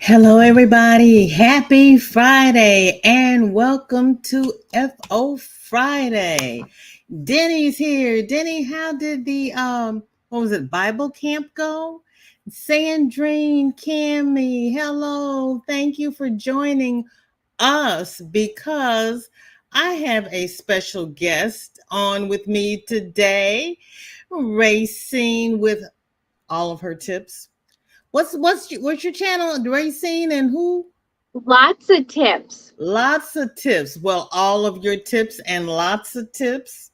Hello, everybody. Happy Friday and welcome to FO Friday. Denny's here. Denny, how did the what was it, Bible camp go? Sandrine, Cammy, hello. Thank you for joining us because I have a special guest on with me today, Racine, with all of her tips. What's your channel, Racine, and who? Lots of tips. Lots of tips. Well, all of your tips and lots of tips.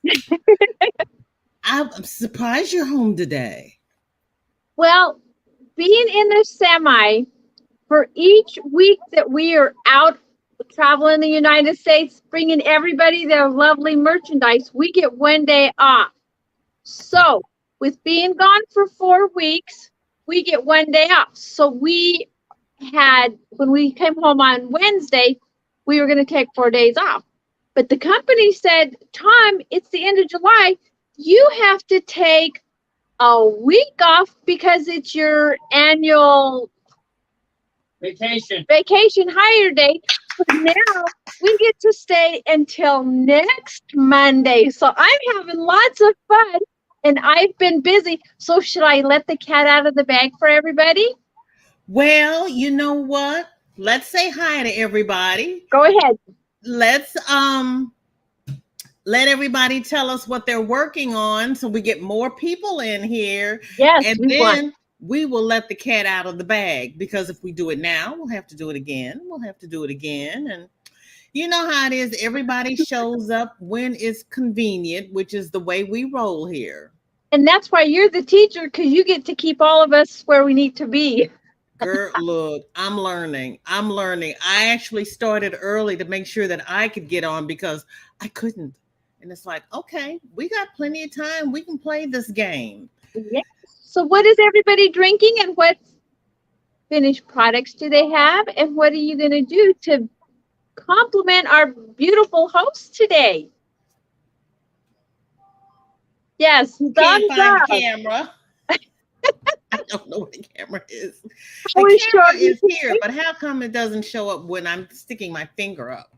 I'm surprised you're home today. Well, being in the semi for each week that we are out traveling the United States, bringing everybody their lovely merchandise, we get one day off. So, with being gone for 4 weeks, we get one day off. So, when we came home on Wednesday, we were going to take 4 days off. But the company said, Tom, it's the end of July. You have to take a week off because it's your annual vacation hire day. But now we get to stay until next Monday. So I'm having lots of fun and I've been busy. So should I let the cat out of the bag for everybody? Well, you know what? Let's say hi to everybody. Go ahead. Let's let everybody tell us what they're working on so we get more people in here. Yes, and then we will let the cat out of the bag, because if we do it now, we'll have to do it again. And you know how it is. Everybody shows up when it's convenient, which is the way we roll here. And that's why you're the teacher, because you get to keep all of us where we need to be. Girl, look, I'm learning. I actually started early to make sure that I could get on because I couldn't. And it's like, okay, we got plenty of time. We can play this game. Yes. So what is everybody drinking, and what finished products do they have? And what are you going to do to compliment our beautiful host today? Yes, Can't find the camera. I don't know what the camera is. The camera is here, but how come it doesn't show up when I'm sticking my finger up?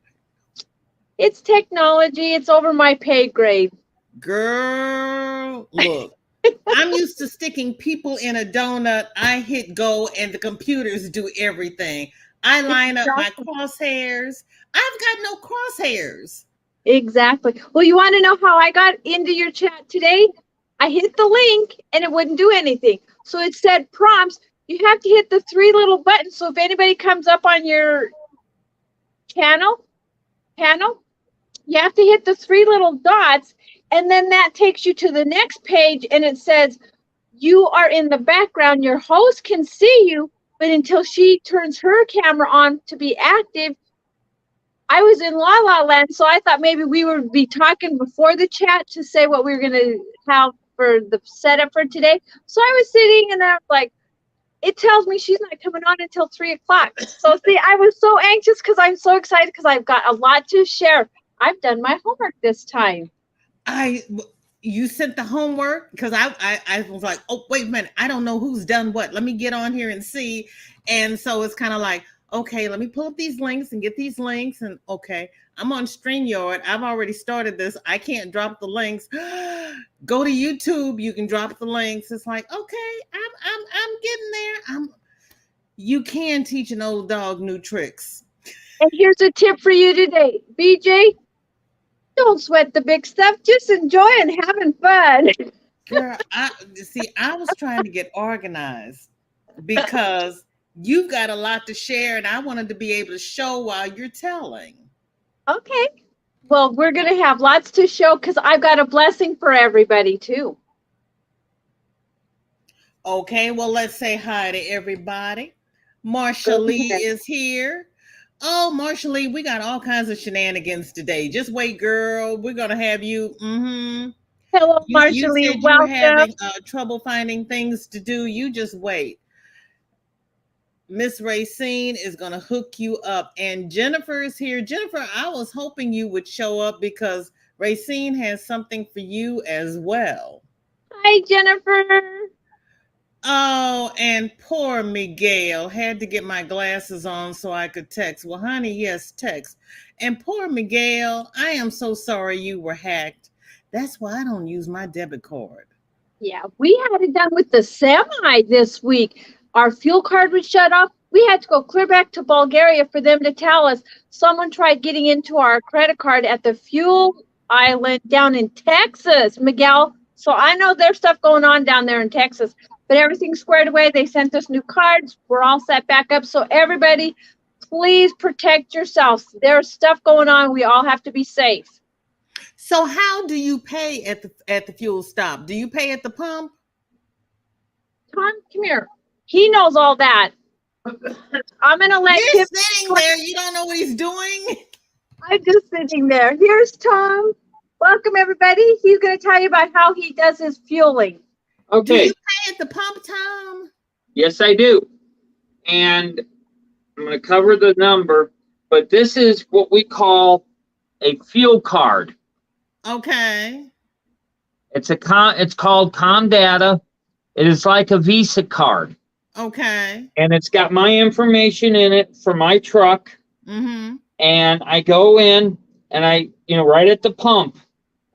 It's technology. It's over my pay grade. Girl, look. I'm used to sticking people in a donut. I hit go and the computers do everything. I line up my crosshairs. I've got no crosshairs. Exactly. Well, you want to know how I got into your chat today? I hit the link and it wouldn't do anything. So it said prompts. You have to hit the 3 little buttons. So if anybody comes up on your panel, you have to hit the 3 little dots, and then that takes you to the next page, and it says you are in the background. Your host can see you, but until she turns her camera on to be active, I was in La La Land, so I thought maybe we would be talking before the chat to say what we were going to have for the setup for today. So I was sitting, and I'm like, it tells me she's not coming on until 3 o'clock. So see, I was so anxious because I'm so excited because I've got a lot to share. I've done my homework this time. You sent the homework? Because I was like, oh, wait a minute. I don't know who's done what. Let me get on here and see. And so it's kind of like, okay, let me pull up these links and get these links. And okay, I'm on StreamYard. I've already started this. I can't drop the links. Go to YouTube. You can drop the links. It's like, okay, I'm getting there. You can teach an old dog new tricks. And here's a tip for you today, BJ. Don't sweat the big stuff. Just enjoy and having fun. Girl, I was trying to get organized because you've got a lot to share, and I wanted to be able to show while you're telling. Okay. Well, we're going to have lots to show because I've got a blessing for everybody, too. Okay, well, let's say hi to everybody. Marsha Lee is here. Oh, Marsha Lee, we got all kinds of shenanigans today. Just wait, girl. We're going to have you. Hello, Marsha Lee. You were having trouble finding things to do. You just wait. Miss Racine is going to hook you up. And Jennifer is here. Jennifer, I was hoping you would show up because Racine has something for you as well. Hi, Jennifer. Oh, and poor Miguel had to get my glasses on so I could text. Well, honey, yes, text. And poor Miguel, I am so sorry you were hacked. That's why I don't use my debit card. Yeah, we had it done with the semi this week. Our fuel card was shut off. We had to go clear back to Bulgaria for them to tell us someone tried getting into our credit card at the fuel island down in Texas, Miguel. So I know there's stuff going on down there in Texas, but everything's squared away. They sent us new cards. We're all set back up. So everybody, please protect yourselves. There's stuff going on. We all have to be safe. So how do you pay at the fuel stop? Do you pay at the pump? Tom, come here. He knows all that. I'm gonna let You're him. sitting there. You don't know what he's doing. I'm just sitting there. Here's Tom. Welcome, everybody. He's going to tell you about how he does his fueling. Do Okay. you pay at the pump, Tom? Yes, I do. And I'm going to cover the number, but this is what we call a fuel card. Okay. It's called Comdata. It is like a Visa card, Okay. and it's got my information in it for my truck. Mm-hmm. And I go in and I, right at the pump,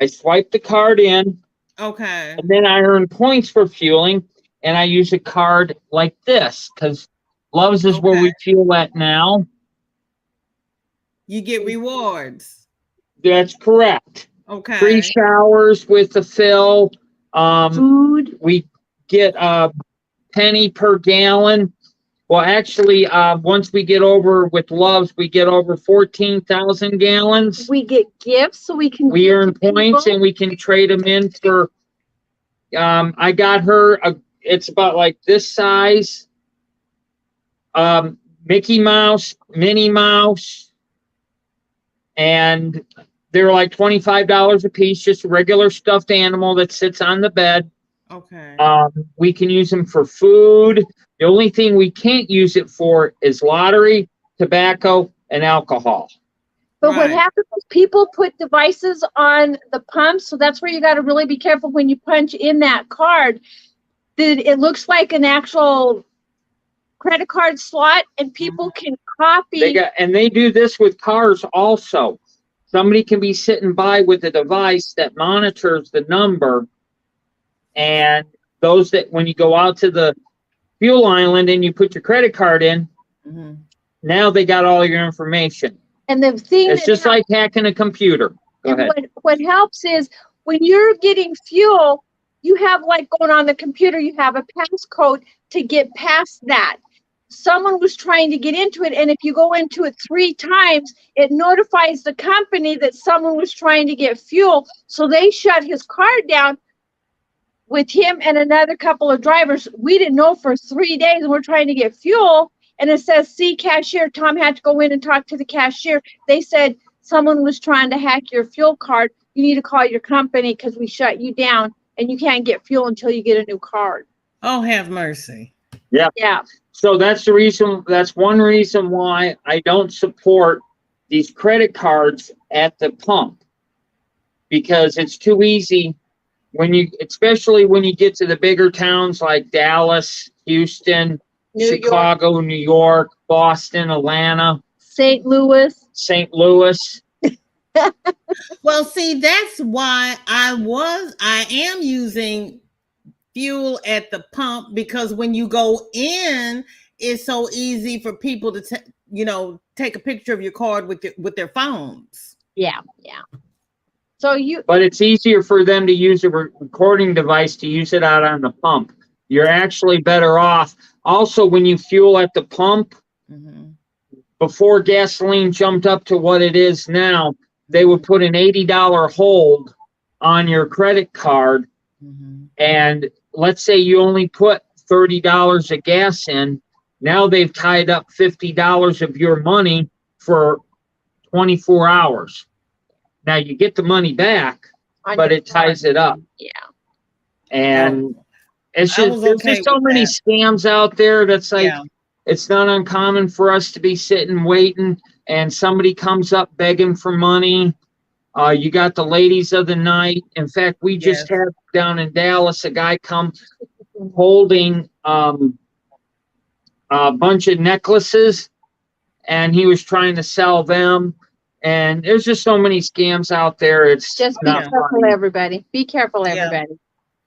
I swipe the card in, Okay. and then I earn points for fueling, and I use a card like this because Love's is where we fuel at now. You get rewards. That's correct. Okay. Free showers with the fill. Food. We get a penny per gallon. Well, actually, once we get over with Love's, we get over 14,000 gallons. We get gifts so we can. We give earn to people. points and we can trade them in for. I got her. It's about like this size. Mickey Mouse, Minnie Mouse, and they're like $25 a piece. Just a regular stuffed animal that sits on the bed. Okay. We can use them for food. The only thing we can't use it for is lottery, tobacco, and alcohol. But what Right. happens is people put devices on the pumps, so that's where you got to really be careful when you punch in that card. That it looks like an actual credit card slot, and people can copy. They do this with cars also. Somebody can be sitting by with a device that monitors the number, and those that when you go out to the fuel island and you put your credit card in, Mm-hmm. now they got all your information. And the thing It's just like hacking a computer. Go ahead. what helps is when you're getting fuel, you have like going on the computer, you have a passcode to get past that. Someone was trying to get into it, and if you go into it 3 times, it notifies the company that someone was trying to get fuel. So they shut his card down with him and another couple of drivers. We didn't know for 3 days, and we're trying to get fuel. And it says, see cashier. Tom had to go in and talk to the cashier. They said someone was trying to hack your fuel card. You need to call your company because we shut you down and you can't get fuel until you get a new card. Oh, have mercy. Yeah. Yeah. So that's the reason. That's one reason why I don't support these credit cards at the pump, because it's too easy especially when you get to the bigger towns like Dallas, Houston, Chicago, New York, Boston, Atlanta, St. Louis. St. Louis. Well, see, that's why I am using fuel at the pump, because when you go in, it's so easy for people to take a picture of your card with their phones. Yeah. So But it's easier for them to use a recording device to use it out on the pump. You're actually better off. Also, when you fuel at the pump, Mm-hmm. before gasoline jumped up to what it is now, they would put an $80 hold on your credit card. Mm-hmm. And let's say you only put $30 of gas in. Now they've tied up $50 of your money for 24 hours. Now you get the money back, but it ties it up. Yeah. And it's I just, was there's okay just so with many that. scams out there that's like, Yeah. it's not uncommon for us to be sitting waiting and somebody comes up begging for money. You got the ladies of the night. In fact, we just Yes. had down in Dallas a guy come holding a bunch of necklaces, and he was trying to sell them. And there's just so many scams out there. It's Just be not careful, funny. everybody. Be careful, Yeah. everybody.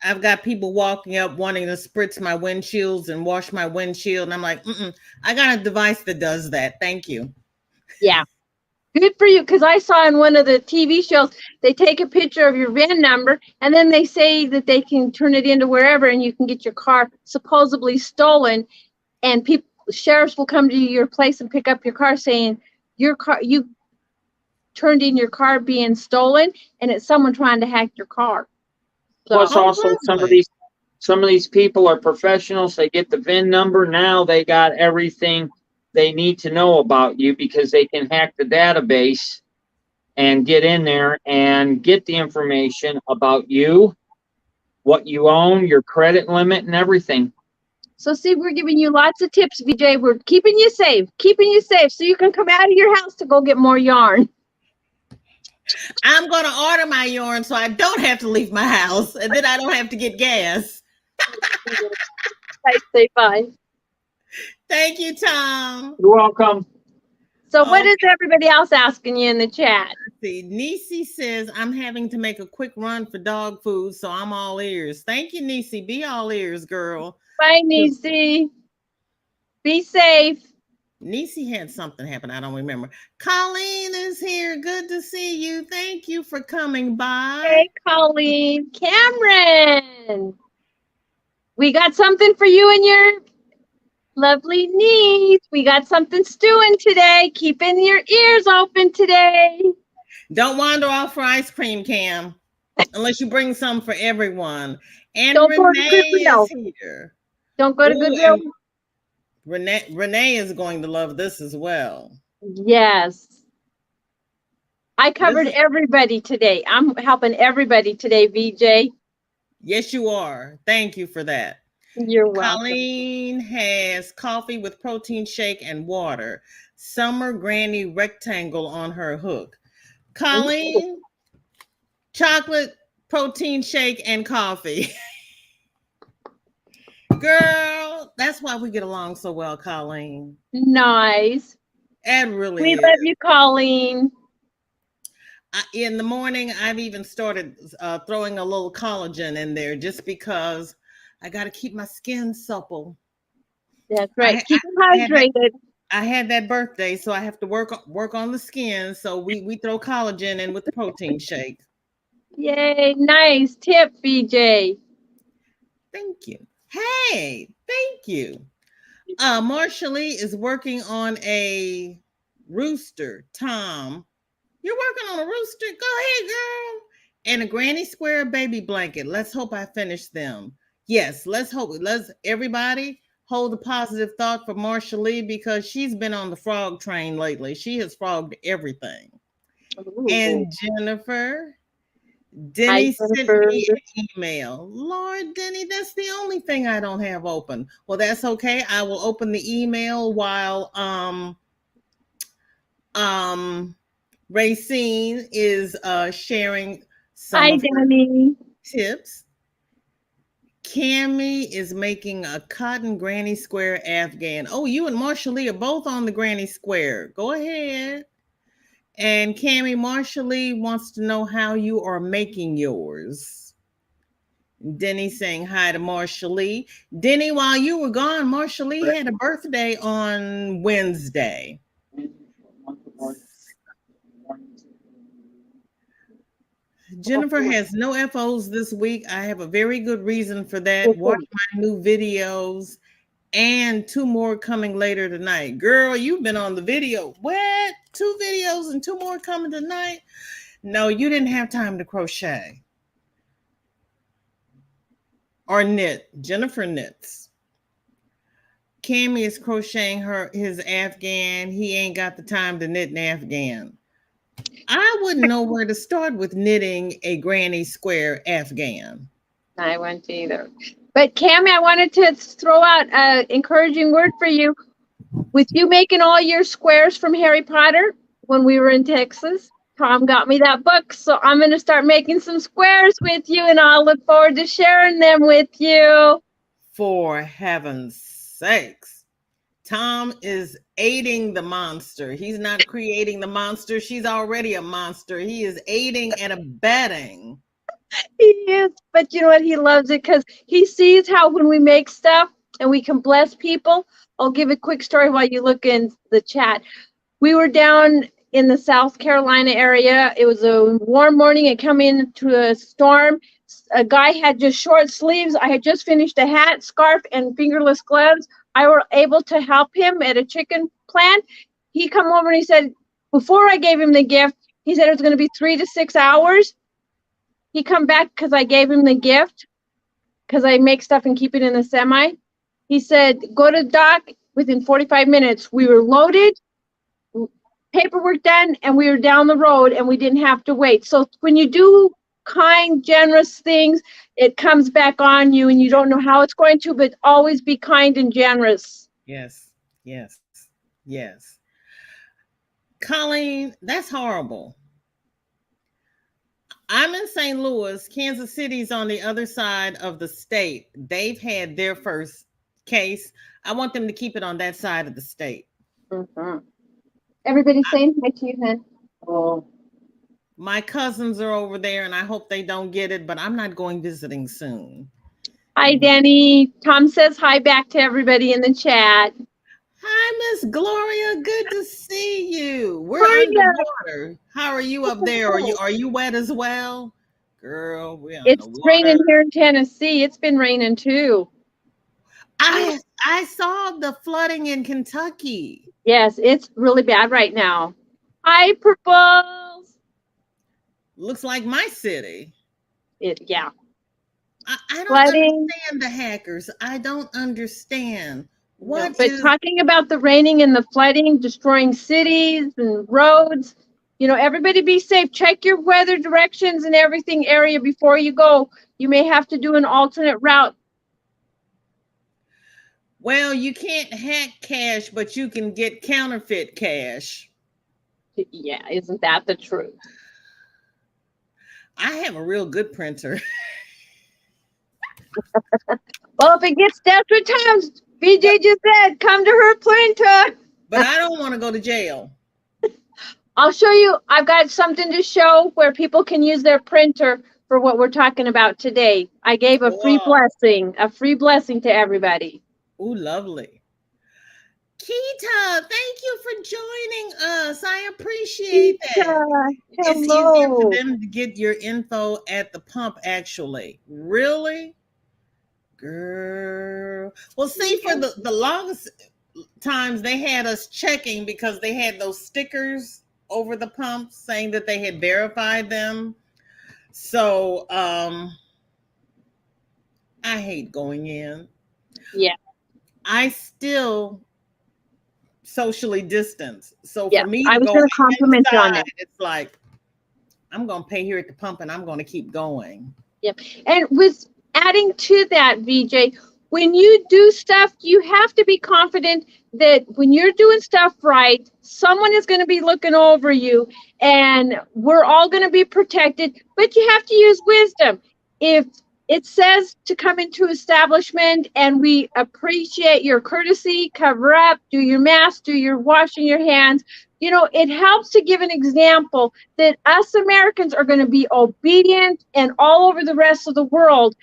I've got people walking up wanting to spritz my windshields and wash my windshield. And I'm like, I got a device that does that. Thank you. Yeah. Good for you, because I saw in one of the TV shows, they take a picture of your VIN number, and then they say that they can turn it into wherever, and you can get your car supposedly stolen, and people, sheriffs will come to your place and pick up your car saying, your car, you turned in your car being stolen, and it's someone trying to hack your car. So, Plus, also some of these people are professionals. They get the VIN number. Now they got everything they need to know about you, because they can hack the database and get in there and get the information about you, what you own, your credit limit, and everything. so see, we're giving you lots of tips, VJ. We're keeping you safe, so you can come out of your house to go get more yarn. I'm going to order my yarn so I don't have to leave my house, and then I don't have to get gas. Say bye. Thank you, Tom. You're welcome. So what is everybody else asking you in the chat? See, Nisi says, I'm having to make a quick run for dog food, so I'm all ears. Thank you, Nisi. Be all ears, girl. Bye, Nisi. Be safe. Nisi had something happen. I don't remember. Colleen is here. Good to see you. Thank you for coming by. Hey, Colleen. Cameron. We got something for you and your lovely niece. We got something stewing today. Keeping your ears open today. Don't wander off for ice cream, Cam, unless you bring some for everyone. And Don't go to Renee Goodwill. is here. Don't go to Goodwill. Renee is going to love this as well. Yes. I covered everybody today. I'm helping everybody today, VJ. Yes, you are. Thank you for that. You're welcome. Colleen has coffee with protein shake and water. Summer Granny rectangle on her hook. Colleen, chocolate, protein shake, and coffee. Girl, that's why we get along so well, Colleen. Nice. It really We is. love you, Colleen. In the morning, I've even started throwing a little collagen in there just because I got to keep my skin supple. That's right. Keep it hydrated. I had that birthday, so I have to work on the skin. So we throw collagen in with the protein shake. Yay. Nice tip, VJ. Thank you. Hey, thank you. Marshallee is working on a rooster. Tom, you're working on a rooster? Go ahead, girl. And a granny square baby blanket. Let's hope I finish them. Yes, let's hope. Let's everybody hold a positive thought for Marshallee, because she's been on the frog train lately. She has frogged everything. Ooh. And Jennifer. Denny sent me an email. Lord, Denny, that's the only thing I don't have open. Well, that's okay. I will open the email while Racine is sharing some of her tips. Cammie is making a cotton granny square afghan. Oh, you and Marshallee are both on the granny square. Go ahead. And Cammie, Marshallee wants to know how you are making yours. Denny saying hi to Marshallee. Denny, while you were gone, Marshallee had a birthday on Wednesday. Jennifer has no FOs this week. I have a very good reason for that. Watch my new videos, and 2 more coming later tonight. Girl, you've been on the video. What? 2 videos and 2 more coming tonight? No, you didn't have time to crochet or knit. Jennifer knits. Cammie is crocheting his Afghan. He ain't got the time to knit an Afghan. I wouldn't know where to start with knitting a granny square Afghan. I wouldn't either. But Cammie, I wanted to throw out an encouraging word for you. With you making all your squares from Harry Potter when we were in Texas, Tom got me that book. So I'm going to start making some squares with you, and I'll look forward to sharing them with you. For heaven's sakes. Tom is aiding the monster. He's not creating the monster. She's already a monster. He is aiding and abetting. He is, but you know what? He loves it because he sees how when we make stuff and we can bless people. I'll give a quick story while you look in the chat. We were down in the South Carolina area. It was a warm morning and coming into a storm. A guy had just short sleeves. I had just finished a hat, scarf, and fingerless gloves. I were able to help him at a chicken plant. He come over and he said, before I gave him the gift, he said it was going to be 3 to 6 hours. He come back because I gave him the gift because I make stuff and keep it in the semi. He said, go to dock within 45 minutes. We were loaded, paperwork done, and we were down the road and we didn't have to wait. So when you do kind, generous things, it comes back on you and you don't know how it's going to, but always be kind and generous. Yes, yes, yes. Colleen, that's horrible. I'm in St. Louis. Kansas City's on the other side of the state. They've had their first case. I want them to keep it on that side of the state. Mm-hmm. Everybody's saying hi to you, hon. Oh, My cousins are over there, and I hope they don't get it, but I'm not going visiting soon. Hi, Danny. Tom says hi back to everybody in the chat. Hi, Miss Gloria. Good to see you. We're Hi, underwater. How are you up there? Are you wet as well? Girl, we're on it's the water. raining here in Tennessee. It's been raining too. I saw the flooding in Kentucky. Yes, it's really bad right now. Hi, Purples. Looks like my city. Yeah. I don't Flooding. understand the hackers. I don't understand. But talking about the raining and the flooding, destroying cities and roads, you know, everybody be safe. Check your weather directions and everything area before you go. You may have to do an alternate route. Well, you can't hack cash, but you can get counterfeit cash. Yeah, isn't that the truth? I have a real good printer. Well, if it gets desperate times, VJ just said, come to her printer. But I don't want to go to jail. I'll show you. I've got something to show where people can use their printer for what we're talking about today. I gave a free blessing to everybody. Ooh, lovely. Keita, thank you for joining us. I appreciate that. Hello. It's easier for them to get your info at the pump, actually. Really? Girl. Well, see, for the longest times, they had us checking because they had those stickers over the pumps saying that they had verified them. So, I hate going in. Yeah. I still socially distance. So Yeah, for me I to was go going to compliment you on inside, that. it's like, I'm going to pay here at the pump and I'm going to keep going. Yep. And with adding to that, VJ, when you do stuff, you have to be confident that when you're doing stuff right, someone is going to be looking over you and we're all going to be protected, but you have to use wisdom. If it says to come into establishment and we appreciate your courtesy, cover up, do your mask, do your washing your hands, you know, it helps to give an example that us Americans are going to be obedient, and all over the rest of the world,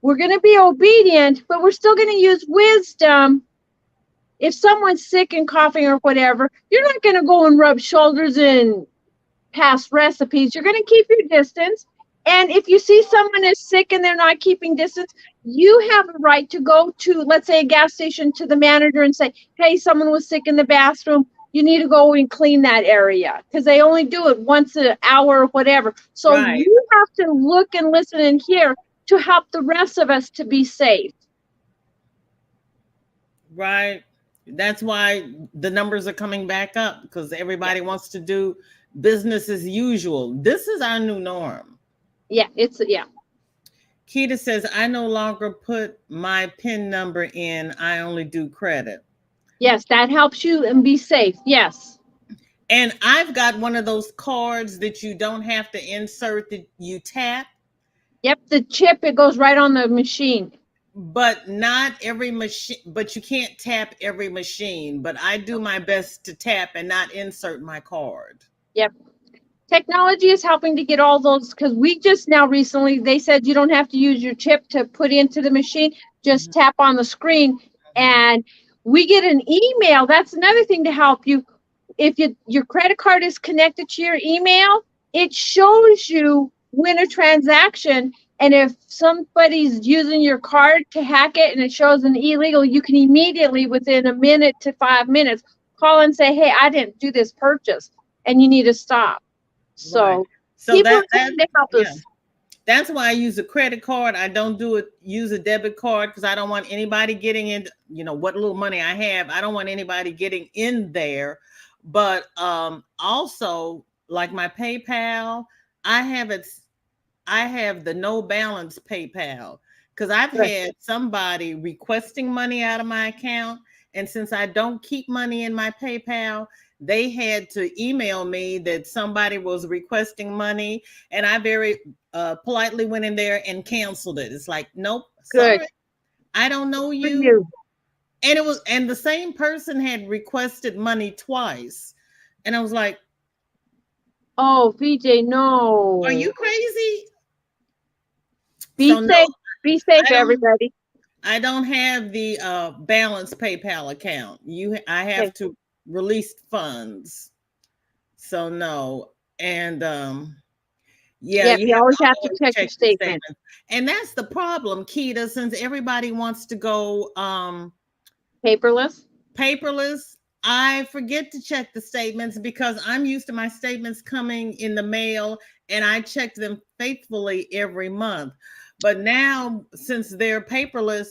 we're going to be obedient, but we're still going to use wisdom. If someone's sick and coughing or whatever, you're not going to go and rub shoulders and pass recipes. You're going to keep your distance. And if you see someone is sick and they're not keeping distance, you have a right to go to, let's say, a gas station, to the manager and say, hey, someone was sick in the bathroom. You need to go and clean that area, because they only do it once an hour or whatever. So Right. You have to look and listen and hear to help the rest of us to be safe. Right. That's why the numbers are coming back up, because everybody wants to do business as usual. This is our new norm. Yeah, yeah. Keita says, I no longer put my PIN number in. I only do credit. Yes, that helps you and be safe. Yes. And I've got one of those cards that you don't have to insert, that you tap. Yep, the chip, it goes right on the machine. but not every machine, but you can't tap every machine, but I do my best to tap and not insert my card. Yep. Technology is helping to get all those, because we just now recently, they said you don't have to use your chip to put into the machine, just tap on the screen, and we get an email. That's another thing to help you. If your credit card is connected to your email, it shows you when a transaction, and if somebody's using your card to hack it and it shows an illegal, you can immediately, within a minute to 5 minutes, call and say, hey, I didn't do this purchase, and you need to stop. So, right. So people are trying to help us. That's why I use a credit card. I don't use a debit card, because I don't want anybody getting in, what little money I have. I don't want anybody getting in there. But also, like my PayPal, I have the no balance PayPal, because I've had somebody requesting money out of my account. And since I don't keep money in my PayPal, they had to email me that somebody was requesting money. And I very politely went in there and canceled it. It's like, nope, sorry, I don't know you. And the same person had requested money twice. And I was like, oh, VJ, no. Are you crazy? Be safe. Be safe, everybody. I don't have the balanced PayPal account. I have to release funds. So no. And you always have to check your statements. And that's the problem, Keita, since everybody wants to go paperless. I forget to check the statements, because I'm used to my statements coming in the mail, and I check them faithfully every month. But now, since they're paperless,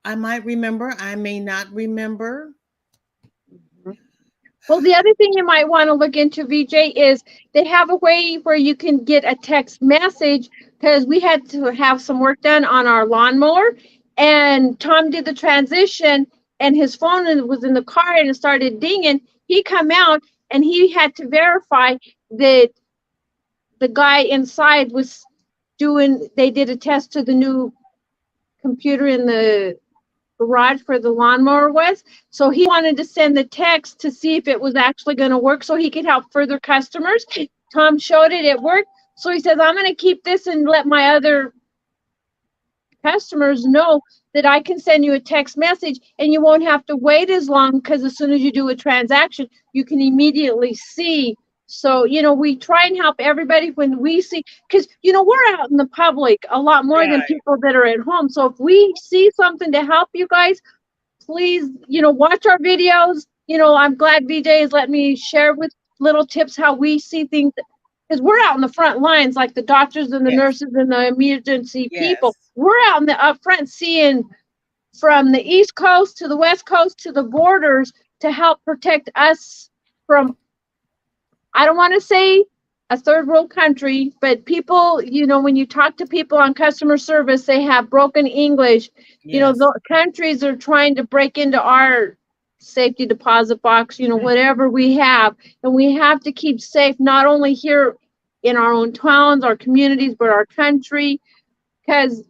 I might remember, I may not remember. Well, the other thing you might want to look into, VJ, is they have a way where you can get a text message, because we had to have some work done on our lawnmower, and Tom did the transition, and his phone was in the car and it started dinging. He come out and he had to verify that the guy inside was they did a test to the new computer in the garage where the lawnmower was. So he wanted to send the text to see if it was actually going to work so he could help further customers. Tom showed it worked. So he says, I'm going to keep this and let my other customers know that I can send you a text message and you won't have to wait as long, because as soon as you do a transaction, you can immediately see. So, we try and help everybody when we see, because, we're out in the public a lot more than people that are at home. So if we see something to help you guys, please, watch our videos. I'm glad VJ has let me share with little tips how we see things, because we're out in the front lines, like the doctors and the nurses and the emergency people. We're out in the up front seeing from the East Coast to the West Coast to the borders to help protect us from, I don't want to say a third world country, but people, when you talk to people on customer service, they have broken English. The countries are trying to break into our safety deposit box, whatever we have. And we have to keep safe, not only here in our own towns, our communities, but our country, because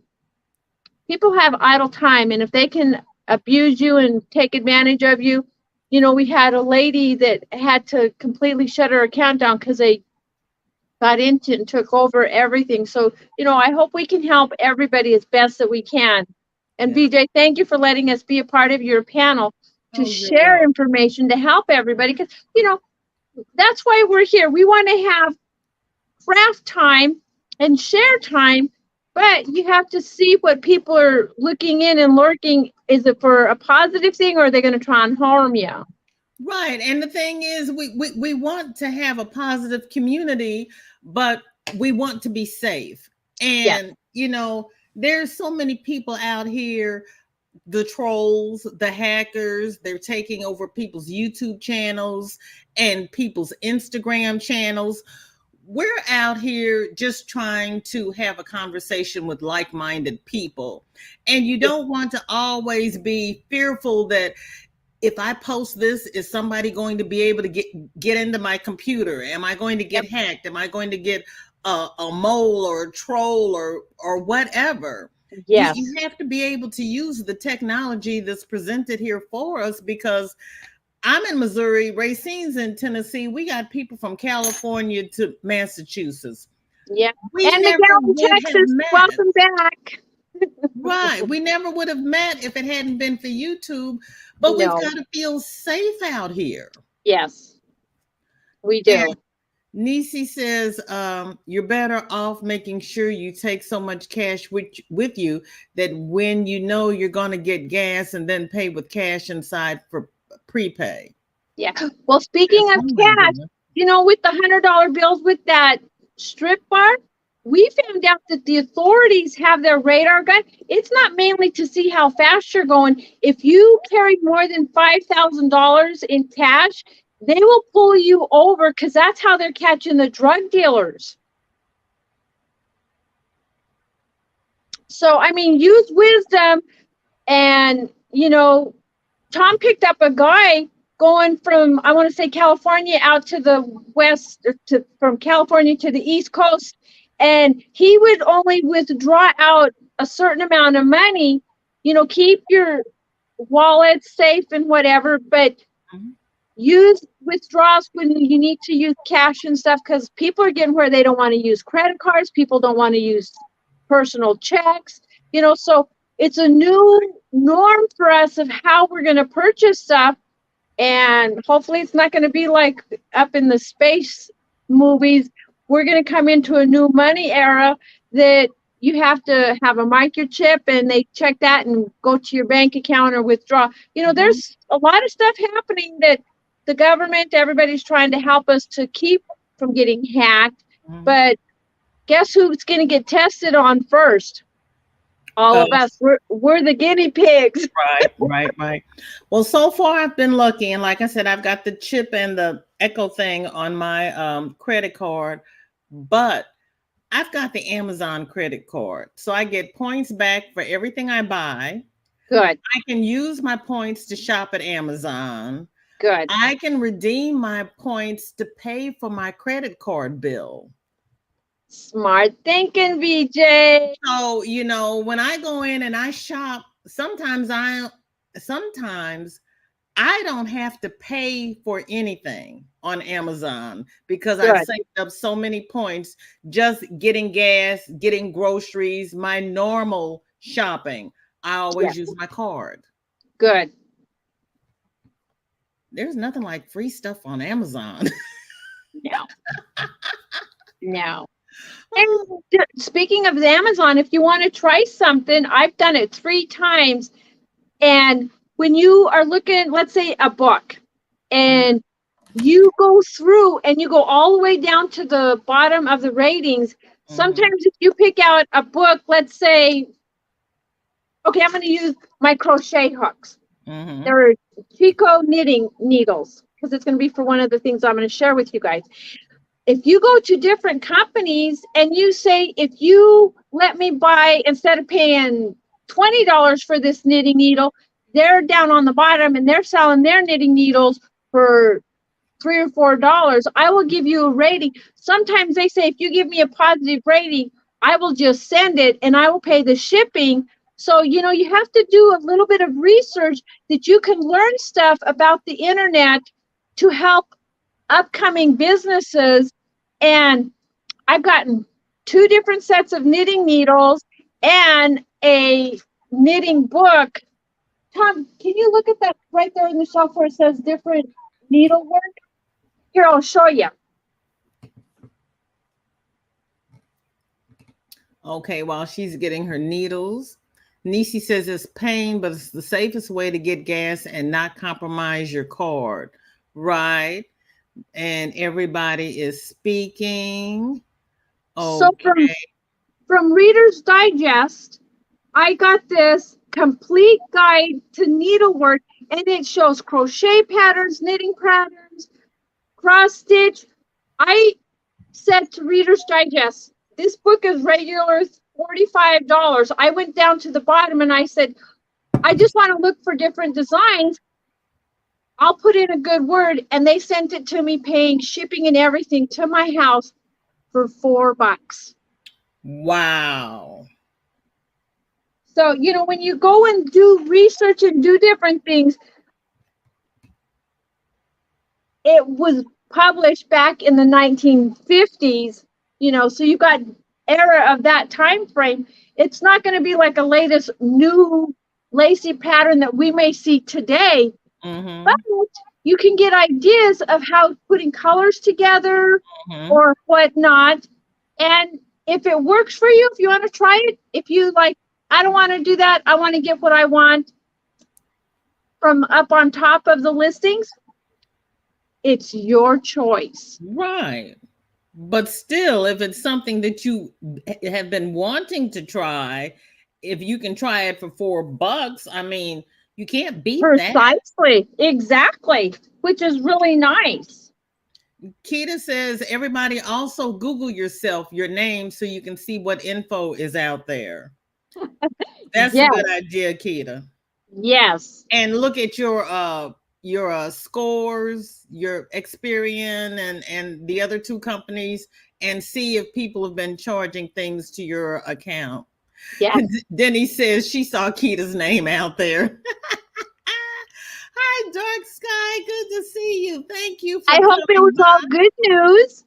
people have idle time. And if they can abuse you and take advantage of you, we had a lady that had to completely shut her account down because they got into it and took over everything. So, I hope we can help everybody as best that we can. And VJ, thank you for letting us be a part of your panel to share information to help everybody. Because, that's why we're here. We want to have craft time and share time, but you have to see what people are looking in and lurking. Is it for a positive thing, or are they going to try and harm you? Right. And the thing is, we want to have a positive community, but we want to be safe. And, there's so many people out here, the trolls, the hackers, they're taking over people's YouTube channels and people's Instagram channels. We're out here just trying to have a conversation with like-minded people. And you don't want to always be fearful that if I post this, is somebody going to be able to get into my computer? Am I going to get hacked? Am I going to get a mole or a troll or whatever? Yes. You have to be able to use the technology that's presented here for us, because I'm in Missouri, Racine's in Tennessee. We got people from California to Massachusetts. Yeah. We And never Miguel in would have Texas, met. welcome back. Right. We never would have met if it hadn't been for YouTube. But we've No. got to feel safe out here. Yes, we do. And Nisi says, you're better off making sure you take so much cash with you that when you know you're going to get gas and then pay with cash inside for prepay. Yeah. Well, speaking That's of one way to cash, do it. you know, with the $100 bills with that strip bar, we found out that the authorities have their radar gun. It's not mainly to see how fast you're going. If you carry more than $5,000 in cash, they will pull you over, because that's how they're catching the drug dealers. So, I mean, use wisdom. And, you know, Tom picked up a guy going from, I want to say, California out to the west, or from California to the East Coast. And he would only withdraw out a certain amount of money. You know, keep your wallet safe and whatever, but use withdrawals when you need to use cash and stuff, because people are getting where they don't want to use credit cards. People don't want to use personal checks, you know, so it's a new norm for us of how we're going to purchase stuff. And hopefully it's not going to be like up in the space movies. We're going to come into a new money era that you have to have a microchip and they check that and go to your bank account or withdraw. You know, there's a lot of stuff happening that the government, everybody's trying to help us to keep from getting hacked. But guess who's going to get tested on first? All of us. We're the guinea pigs. Right. Well, so far I've been lucky, and like I said, I've got the chip and the Echo thing on my credit card, but I've got the Amazon credit card, so I get points back for everything I buy. Good. I can use my points to shop at Amazon. Good. I can redeem my points to pay for my credit card bill. Smart thinking, VJ. So, you know, when I go in and I shop, sometimes I don't have to pay for anything on Amazon, because I've saved up so many points just getting gas, getting groceries, my normal shopping. I always use my card. Good. There's nothing like free stuff on Amazon. No. And speaking of Amazon, if you want to try something, I've done it 3 times. And when you are looking, let's say a book, and you go through and you go all the way down to the bottom of the ratings, sometimes if you pick out a book, let's say, okay, I'm going to use my crochet hooks. They're Chico knitting needles, because it's going to be for one of the things I'm going to share with you guys. If you go to different companies and you say, if you let me buy, instead of paying $20 for this knitting needle, they're down on the bottom and they're selling their knitting needles for $3 or $4, I will give you a rating. Sometimes they say, if you give me a positive rating, I will just send it and I will pay the shipping. So, you know, you have to do a little bit of research that you can learn stuff about the internet to help upcoming businesses. And I've gotten 2 different sets of knitting needles and a knitting book. Tom, can you look at that right there in the shelf where it says different needlework? Here, I'll show you. Okay, while she's getting her needles, Nisi says it's pain, but it's the safest way to get gas and not compromise your card. Right. And everybody is speaking. Okay. So from Reader's Digest, I got this complete guide to needlework, and it shows crochet patterns, knitting patterns, cross stitch. I said to Reader's Digest, this book is regular $45. I went down to the bottom and I said, I just want to look for different designs. I'll put in a good word, and they sent it to me, paying shipping and everything to my house for $4. Wow. So, you know, when you go and do research and do different things, it was published back in the 1950s, you know, so you got era of that time frame. It's not going to be like a latest new lacy pattern that we may see today, but you can get ideas of how putting colors together or whatnot. And if it works for you, if you want to try it, if you like, I don't want to do that, I want to get what I want from up on top of the listings, it's your choice. Right. But still, if it's something that you have been wanting to try, if you can try it for $4, I mean, you can't beat that. Precisely. Exactly. Which is really nice. Keita says, everybody also Google yourself, your name, so you can see what info is out there. That's a good idea, Keita. Yes. And look at your scores, your Experian and the other two companies, and see if people have been charging things to your account. Yeah. Denny says she saw Keita's name out there. Hi, Dark Sky. Good to see you. Thank you. I hope it was all good news.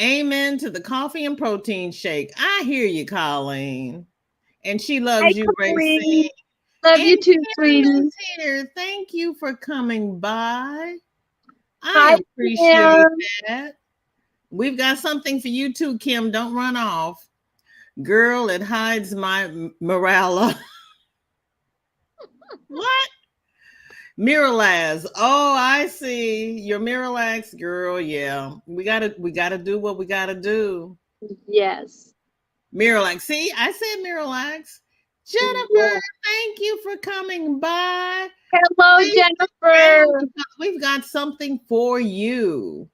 Amen to the coffee and protein shake. I hear you, Colleen. And she loves you, Racine. Love you too, sweetie. Here. Thank you for coming by. I appreciate that. We've got something for you too, Kim. Don't run off. Girl, it hides my morale. What? Miralax. Oh, I see. Your Miralax, girl. Yeah. We gotta do what we gotta do. Yes. Miralax. See, I said Miralax. Jennifer, thank you for coming by. Hello, Jennifer. We've got something for you.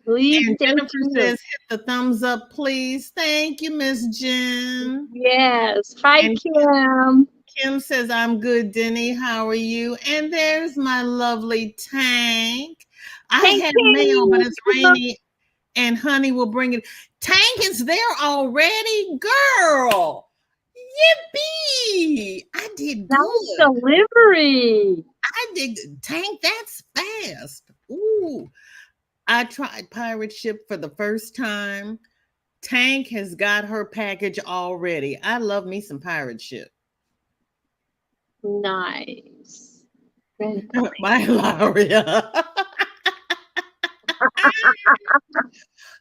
Please. And Jennifer says, hit the thumbs up, please. Thank you, Miss Jen. Yes. Hi, and Kim. Kim says, I'm good, Denny. How are you? And there's my lovely Tank. I had mail, but it's rainy, and Honey will bring it. Tank is there already? Girl. Yippee! I did good. Delivery. I did. Tank, that's fast. Ooh. I tried Pirate Ship for the first time. Tank has got her package already. I love me some Pirate Ship. Nice. Bye, Laria.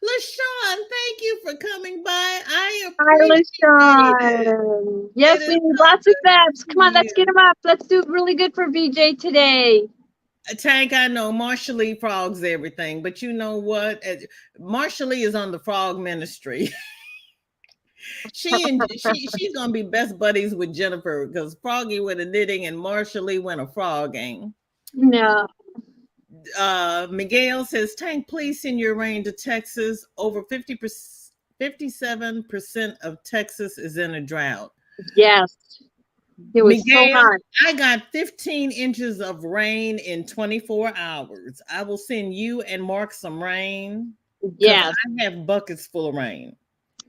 LaShawn, thank you for coming by. I appreciate it. Yes, we need lots of fabs. Come on, let's get them up. Let's do really good for VJ today. Tank, I know Marsha Lee frogs everything, but you know what? Marsha Lee is on the frog ministry. She's gonna be best buddies with Jennifer because Froggy went a knitting and Marsha Lee went a frogging. No. Miguel says, Tank, please send your rain to Texas. Over 57% of Texas is in a drought. Yes. It was Miguel, so hot. I got 15 inches of rain in 24 hours. I will send you and Mark some rain. Yes. I have buckets full of rain.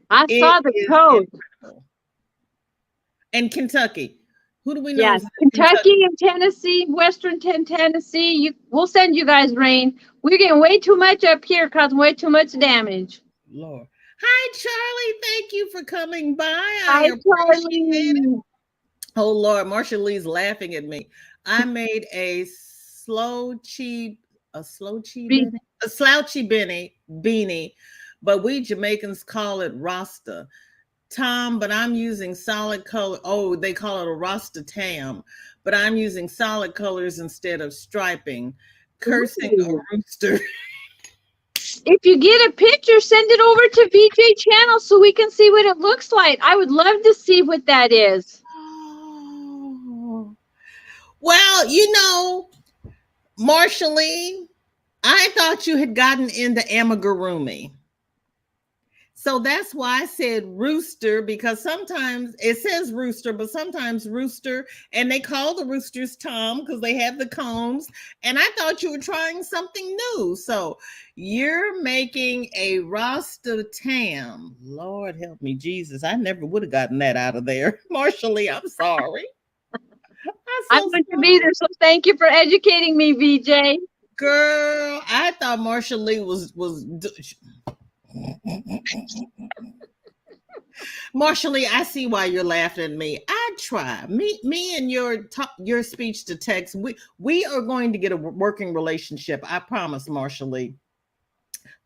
I saw the code. Incredible. And Kentucky. Who do we know? Yes, Kentucky and Tennessee, Western Tennessee. We'll send you guys rain. We're getting way too much up here, causing way too much damage. Lord. Hi, Charlie. Thank you for coming by. Hi, Charlie. Oh, Lord. Marsha Lee's laughing at me. I made a slouchy beanie, but we Jamaicans call it Rasta. Tom, but I'm using solid color. Oh, they call it a Rasta tam, but I'm using solid colors instead of striping. Cursing a rooster. If you get a picture, send it over to VJ channel so we can see what it looks like. I would love to see what that is. Oh. Well, you know, Marsha Lee, I thought you had gotten into amigurumi. So that's why I said rooster, because sometimes it says rooster, but sometimes rooster, and they call the roosters Tom because they have the combs. And I thought you were trying something new. So you're making a Rasta tam. Lord help me, Jesus. I never would have gotten that out of there. Marshall, I'm sorry. I want to be there, so thank you for educating me, VJ. Girl, I thought Marshall Lee was Marshall Lee, I see why you're laughing at me. I try. Me and your speech to text, we are going to get a working relationship. I promise, Marshall Lee.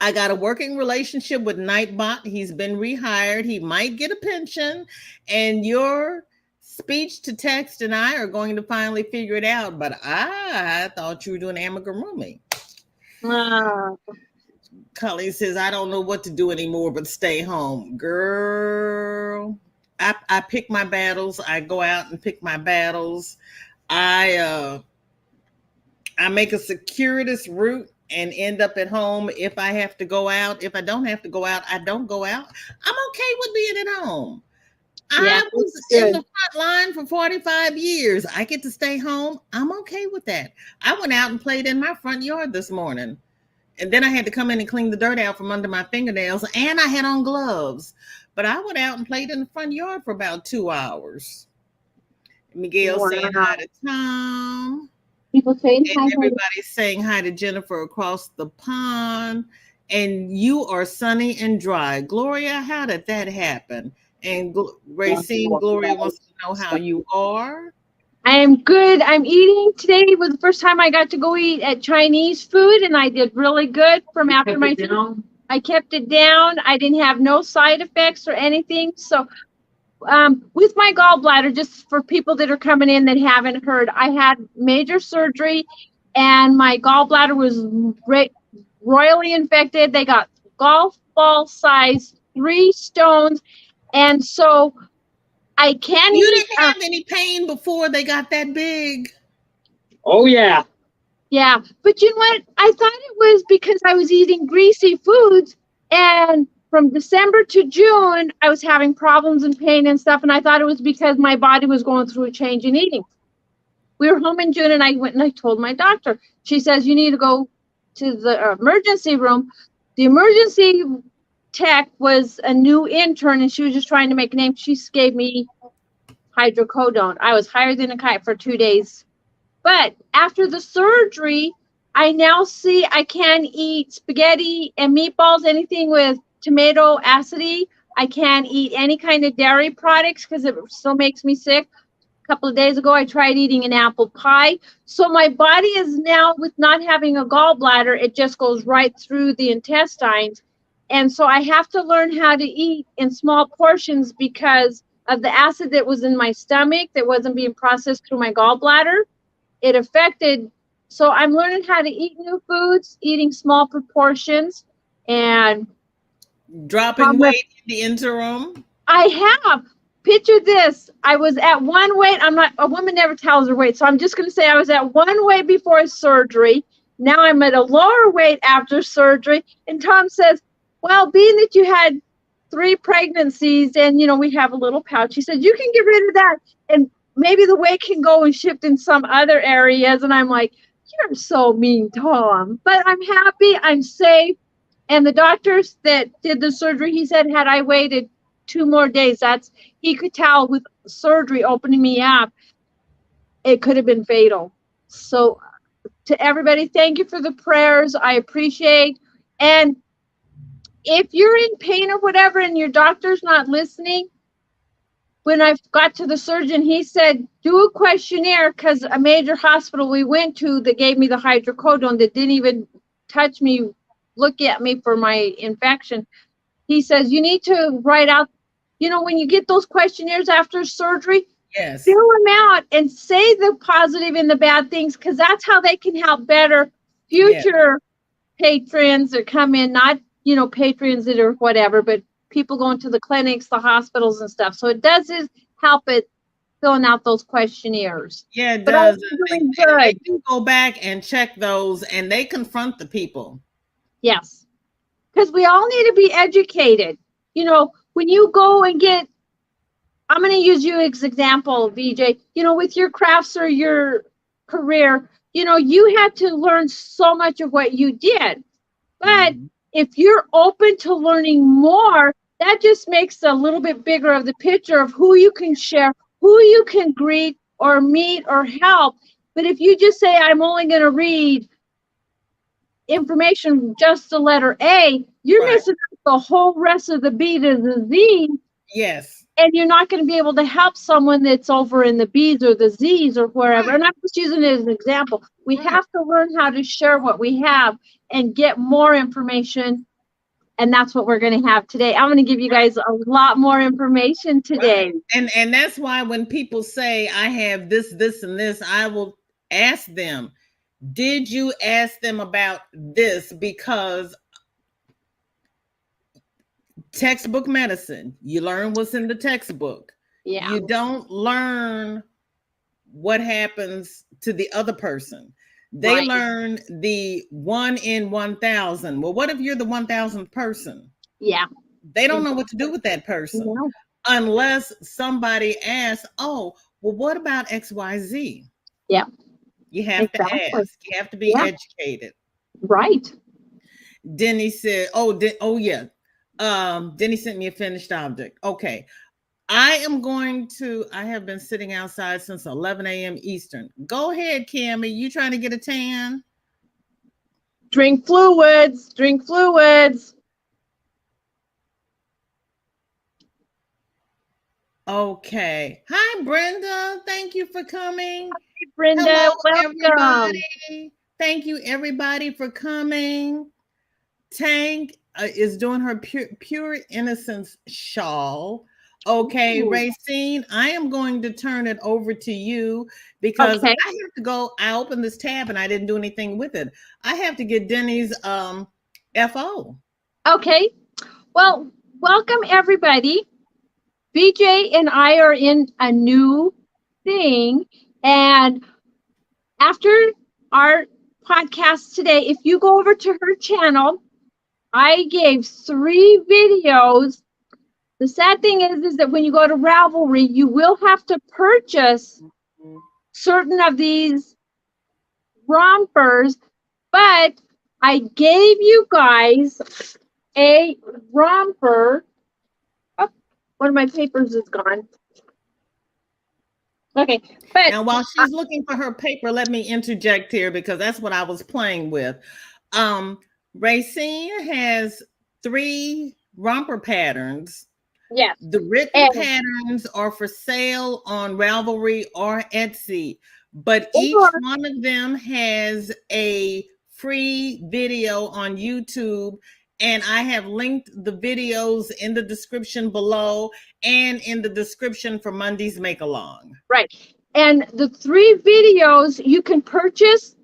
I got a working relationship with Nightbot. He's been rehired. He might get a pension, and your speech to text and I are going to finally figure it out. But I thought you were doing amigurumi. Cully says, I don't know what to do anymore but stay home. Girl, I pick my battles. I go out and pick my battles. I make a circuitous route and end up at home if I have to go out. If I don't have to go out, I don't go out. I'm okay with being at home. Yeah, I was in the front line for 45 years. I get to stay home. I'm okay with that. I went out and played in my front yard this morning. And then I had to come in and clean the dirt out from under my fingernails, and I had on gloves. But I went out and played in the front yard for about 2 hours. Miguel saying hi to Tom. People saying hi. Everybody's saying hi to Jennifer across the pond. And you are sunny and dry. Gloria, how did that happen? And Racine, Gloria wants to know how you are. I am good. I'm eating. Today was the first time I got to go eat at Chinese food, and I did really good from after my food. I kept it down. I didn't have no side effects or anything. So with my gallbladder, just for people that are coming in that haven't heard, I had major surgery, and my gallbladder was royally infected. They got golf ball size 3 stones, and so I can't eat. You didn't have any pain before they got that big? Oh, yeah. Yeah, but you know what? I thought it was because I was eating greasy foods, and from December to June, I was having problems and pain and stuff, and I thought it was because my body was going through a change in eating. We were home in June, and I went and I told my doctor. She says, you need to go to the emergency room. The emergency tech was a new intern, and she was just trying to make a name. She gave me hydrocodone. I was higher than a kite for 2 days. But after the surgery, I now see I can eat spaghetti and meatballs, anything with tomato acidity. I can't eat any kind of dairy products because it still makes me sick. A couple of days ago, I tried eating an apple pie. So my body is now, with not having a gallbladder, it just goes right through the intestines. And so I have to learn how to eat in small portions because of the acid that was in my stomach that wasn't being processed through my gallbladder. It affected. So I'm learning how to eat new foods, eating small proportions, and dropping weight in the interim. I have. Picture this. I was at one weight. I'm not, a woman never tells her weight. So I'm just going to say I was at one weight before surgery. Now I'm at a lower weight after surgery. And Tom says, well, being that you had 3 pregnancies and, you know, we have a little pouch, he said, you can get rid of that. And maybe the weight can go and shift in some other areas. And I'm like, you're so mean, Tom. But I'm happy. I'm safe. And the doctors that did the surgery, he said, had I waited 2 more days, he could tell with surgery opening me up, it could have been fatal. So to everybody, thank you for the prayers. I appreciate. And if you're in pain or whatever and your doctor's not listening, when I got to the surgeon, he said, do a questionnaire, because a major hospital we went to that gave me the hydrocodone that didn't even touch me, look at me for my infection. He says, you need to write out, you know, when you get those questionnaires after surgery, yes, fill them out and say the positive and the bad things, because that's how they can help better future patrons that come in, not, you know, patrons that are whatever, but people going to the clinics, the hospitals and stuff. So it does help it filling out those questionnaires. Yeah, it does. And they do go back and check those, and they confront the people. Yes, because we all need to be educated. you know, when you go and get, I'm going to use you as example, VJ, you know, with your crafts or your career, you know, you had to learn so much of what you did. But if you're open to learning more, that just makes a little bit bigger of the picture of who you can share, who you can greet or meet or help. But if you just say, I'm only going to read information, just the letter A, you're missing out the whole rest of the B to the Z. Yes. And you're not going to be able to help someone that's over in the B's or the Z's or wherever. And I'm just using it as an example. We have to learn how to share what we have and get more information. And that's what we're going to have today. I'm going to give you guys a lot more information today. And that's why when people say, I have this, this, and this, I will ask them, did you ask them about this? Because textbook medicine, you learn what's in the textbook. Yeah. You don't learn what happens to the other person. They learn the 1 in 1,000. Well, what if you're the 1,000th person? Yeah. They don't know what to do with that person unless somebody asks, oh, well, what about XYZ? Yeah. You have to ask. You have to be educated. Right. Denny said, yeah. Denny sent me a finished object. Okay. I have been sitting outside since 11 a.m. Eastern. Go ahead, Cammie. You trying to get a tan? Drink fluids. Drink fluids. Okay. Hi, Brenda. Thank you for coming. Hi, Brenda. Hello, welcome. everybody. Thank you, everybody, for coming. Tank is doing her pure innocence shawl. Okay, Racine, I am going to turn it over to you because I have to go. I opened this tab and I didn't do anything with it. I have to get Denny's FO. Okay. Well, welcome everybody. VJ and I are in a new thing. And after our podcast today, if you go over to her channel, I gave 3 videos. The sad thing is that when you go to Ravelry, you will have to purchase certain of these rompers, but I gave you guys a romper. Oh, one of my papers is gone. Okay, but now while she's looking for her paper, let me interject here because that's what I was playing with. Racine has 3 romper patterns. yes, the written patterns are for sale on Ravelry or Etsy, but each one of them has a free video on YouTube, and I have linked the videos in the description below and in the description for Monday's Make Along. Right, and the 3 videos you can purchase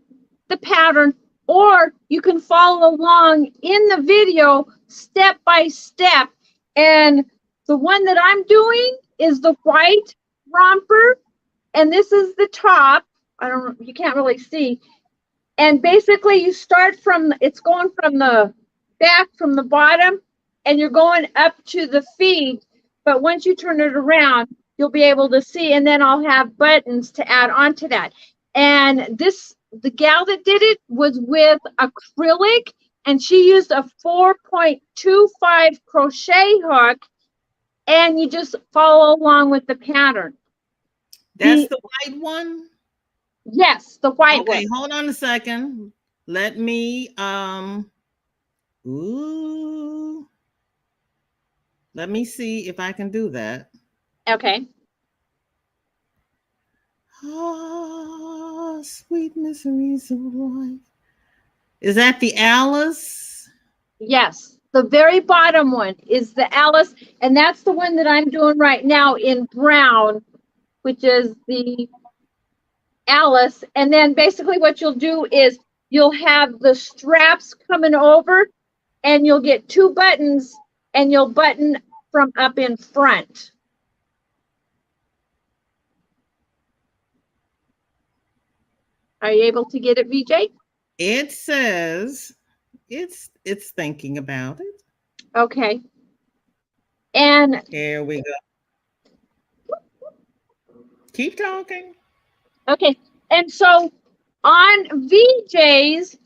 the pattern, or you can follow along in the video step by step. And the one that I'm doing is the white romper, and this is the top. I don't know, you can't really see. And basically you start from, it's going from the back, from the bottom, and you're going up to the feet. But once you turn it around, you'll be able to see, and then I'll have buttons to add on to that. And this, the gal that did it was with acrylic, and she used a 4.25 crochet hook, and you just follow along with the pattern. That's the white one? Yes, the white one. Okay, hold on a second. Let me let me see if I can do that. Okay. Oh, sweet miseries of life. Is that the Alice? Yes, the very bottom one is the Alice, and that's the one that I'm doing right now in brown, which is the Alice. And then basically what you'll do is you'll have the straps coming over, and you'll get 2 buttons, and you'll button from up in front. Are you able to get it, VJ? It says it's thinking about it. Okay. And Here we go. Keep talking. okay, and so on VJ's,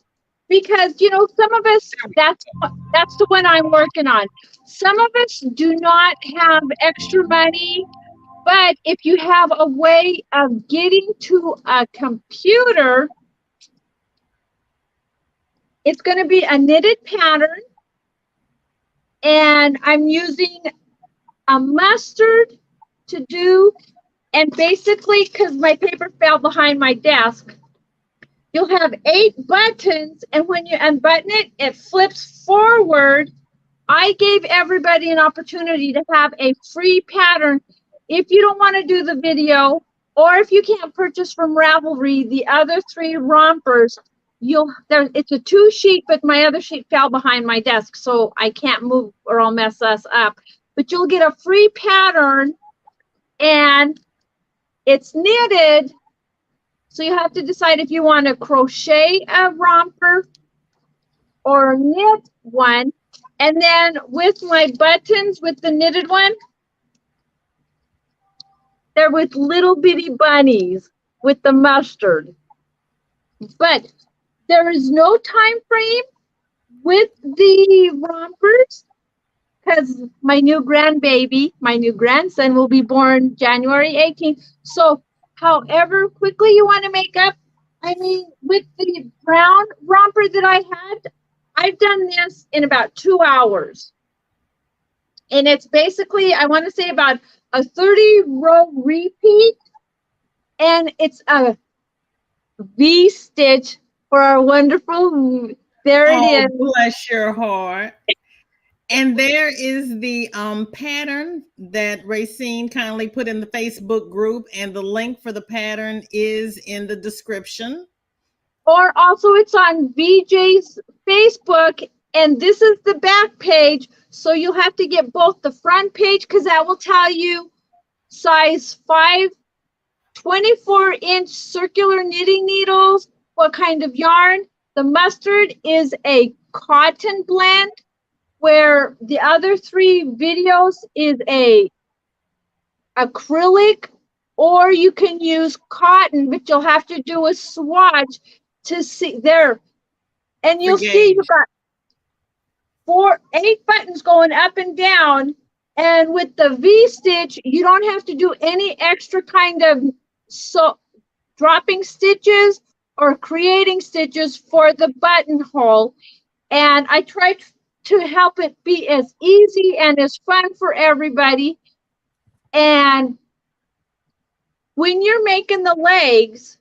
because some of us, that's the one I'm working on. Some of us do not have extra money, but if you have a way of getting to a computer, it's going to be a knitted pattern, and I'm using a mustard to do, and basically, because my paper fell behind my desk, you'll have 8 buttons, and when you unbutton it, it flips forward. I gave everybody an opportunity to have a free pattern. If you don't want to do the video, or if you can't purchase from Ravelry the other 3 rompers, it's a 2-sheet, but my other sheet fell behind my desk, so I can't move or I'll mess us up. But you'll get a free pattern, and it's knitted. So you have to decide if you want to crochet a romper or knit one. And then with my buttons, with the knitted one, they're with little bitty bunnies with the mustard. But there is no time frame with the rompers, because my new grandbaby, my new grandson, will be born January 18th. So however quickly you want to make up, I mean, with the brown romper that I had, I've done this in about 2 hours. And it's basically, I want to say about a 30-row repeat, and it's a V-stitch for our wonderful, there it is. Bless your heart. And there is the pattern that Racine kindly put in the Facebook group, and the link for the pattern is in the description. Or also it's on VJ's Facebook, and this is the back page. So you'll have to get both the front page, because that will tell you size 5, 24-inch circular knitting needles, what kind of yarn. The mustard is a cotton blend, where the other 3 videos is a acrylic, or you can use cotton, but you'll have to do a swatch to see there. And you'll see you've got 8 buttons going up and down. And with the V-stitch, you don't have to do any extra kind of dropping stitches or creating stitches for the buttonhole. And I tried to help it be as easy and as fun for everybody. And when you're making the legs,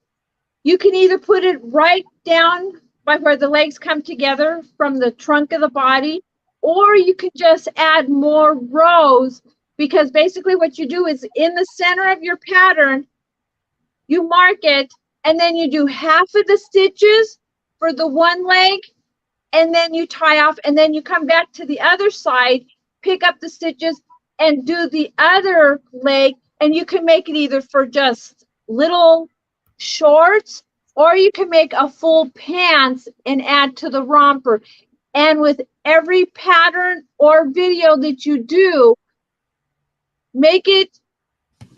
you can either put it right down by where the legs come together from the trunk of the body, or you can just add more rows, because basically what you do is in the center of your pattern, you mark it, and then you do half of the stitches for the one leg, and then you tie off, and then you come back to the other side, pick up the stitches, and do the other leg. And you can make it either for just little shorts, or you can make a full pants and add to the romper. And with every pattern or video that you do, make it.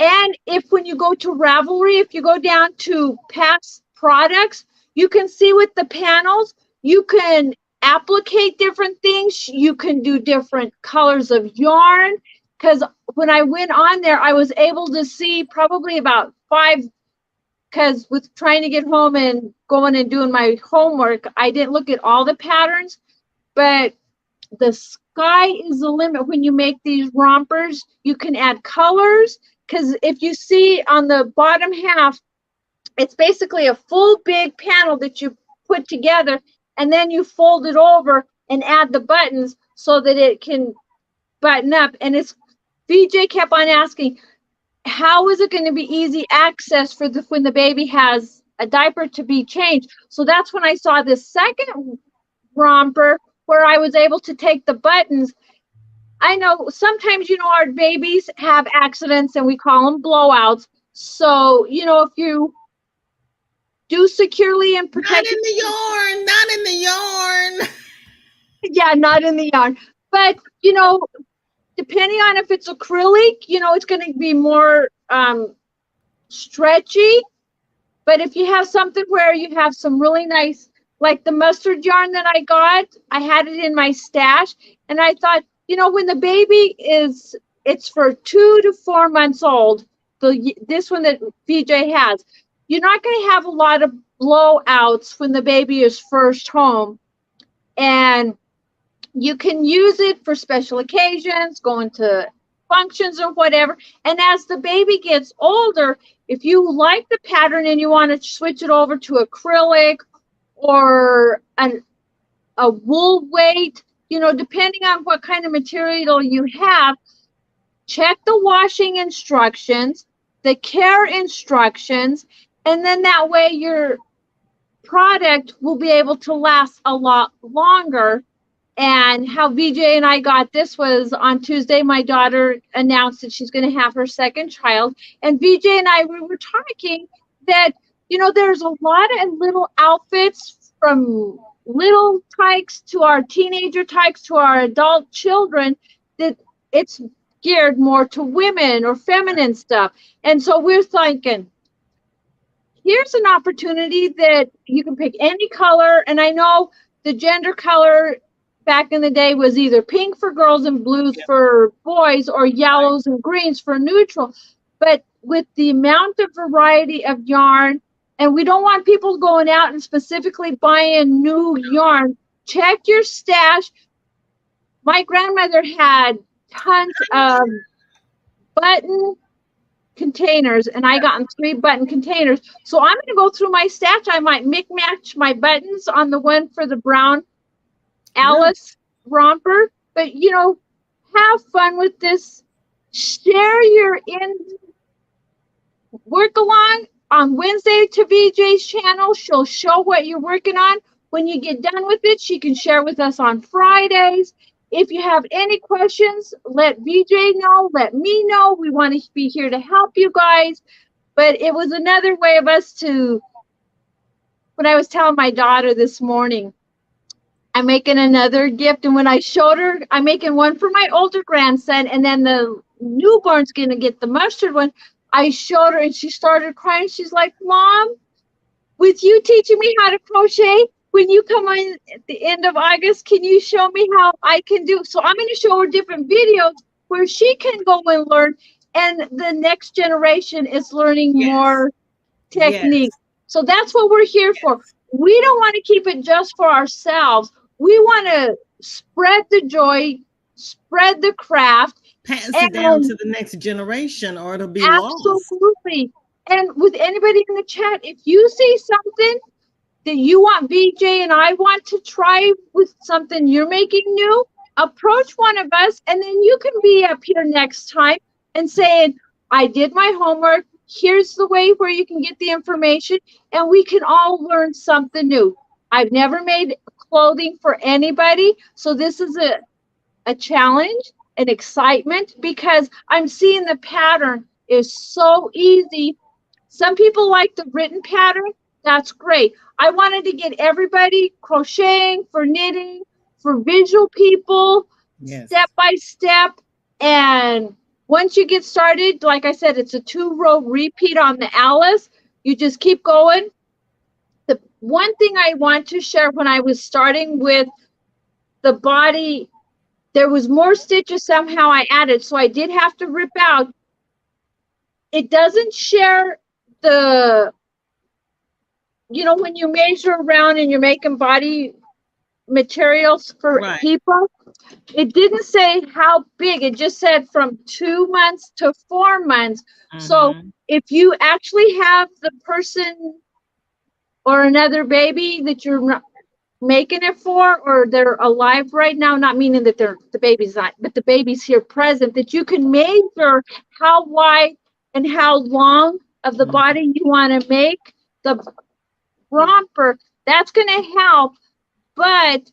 And if when you go to Ravelry, if you go down to past products, you can see with the panels, you can applicate different things. You can do different colors of yarn, because when I went on there, I was able to see probably about 5, because with trying to get home and going and doing my homework, I didn't look at all the patterns. But the sky is the limit when you make these rompers. You can add colors, because if you see on the bottom half, it's basically a full big panel that you put together, and then you fold it over and add the buttons so that it can button up. And it's VJ kept on asking, how is it going to be easy access for when the baby has a diaper to be changed? So that's when I saw this second romper where I was able to take the buttons. I know sometimes, our babies have accidents and we call them blowouts. So, if you do securely and protect. Not in the yarn, Yeah, not in the yarn. But, depending on if it's acrylic, you know, it's going to be more stretchy. But if you have something where you have some really nice, like the mustard yarn that I got, I had it in my stash. And I thought, you know, when the baby is, it's for 2 to 4 months old, this one that VJ has, you're not going to have a lot of blowouts when the baby is first home. And you can use it for special occasions, going to functions or whatever. And as the baby gets older, if you like the pattern and you want to switch it over to acrylic or a wool weight, you know, depending on what kind of material you have, check the washing instructions, the care instructions, and then that way your product will be able to last a lot longer. And how VJ and I got this was on Tuesday, my daughter announced that she's going to have her second child. And VJ and I, we were talking that, you know, there's a lot of little outfits from little tykes to our teenager tykes to our adult children that it's geared more to women or feminine stuff. And so we're thinking, here's an opportunity that you can pick any color. And I know the gender color back in the day was either pink for girls and blues for boys or yellows and greens for neutral. But with the amount of variety of yarn, and we don't want people going out and specifically buying new yarn, check your stash. My grandmother had tons of button containers, and I got 3 button containers. So I'm going to go through my stash. I might match my buttons on the one for the brown Alice romper. But, you know, have fun with this. Share your work along on Wednesday to VJ's channel. She'll show what you're working on. When you get done with it, she can share with us on Fridays. If you have any questions, let VJ know, let me know. We want to be here to help you guys. But it was another way of us to, when I was telling my daughter this morning, I'm making another gift. And when I showed her, I'm making one for my older grandson, and then the newborn's going to get the mustard one. I showed her and she started crying. She's like, Mom, with you teaching me how to crochet, when you come on at the end of August, can you show me how I can do? So I'm going to show her different videos where she can go and learn. And the next generation is learning more technique. Yes. So that's what we're here for. We don't want to keep it just for ourselves. We want to spread the joy, spread the craft. Pass it down to the next generation or it'll be lost. Absolutely. And with anybody in the chat, if you see something that you want VJ and I want to try with something you're making new, approach one of us, and then you can be up here next time and saying, I did my homework. Here's the way where you can get the information, and we can all learn something new. I've never made clothing for anybody, so this is a challenge, an excitement, because I'm seeing the pattern is so easy. Some people like the written pattern. That's great. I wanted to get everybody crocheting, for knitting, for visual people, step by step. And once you get started, like I said, it's a 2-row repeat on the Alice. You just keep going. The one thing I want to share, when I was starting with the body, there was more stitches somehow I added, so I did have to rip out. It doesn't share the, you know, when you measure around and you're making body materials for people, it didn't say how big. It just said from 2 months to 4 months. So if you actually have the person or another baby that you're making it for, or they're alive right now, not meaning that the baby's not, but the baby's here present, that you can measure how wide and how long of the body you want to make the romper. That's going to help. But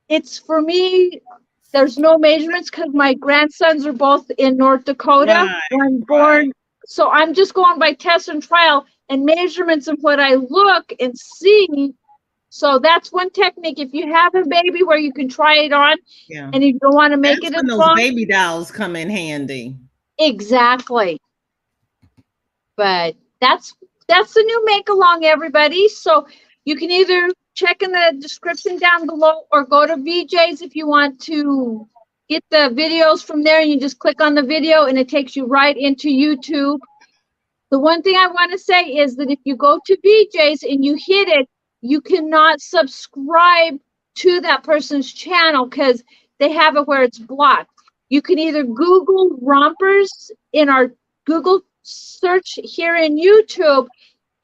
it's, for me, there's no measurements because my grandsons are both in North Dakota. One born. So I'm just going by test and trial and measurements of what I look and see. So that's one technique. If you have a baby where you can try it on, Yeah. and if you don't want to make That's it as when those long, baby dolls come in handy. exactly. But that's the new make along, everybody. So you can either check in the description down below or go to VJ's if you want to get the videos from there. You just click on the video and it takes you right into YouTube. The one thing I want to say is that if you go to VJ's and you hit it, you cannot subscribe to that person's channel because they have it where it's blocked. You can either Google Rompers in our Google search here in YouTube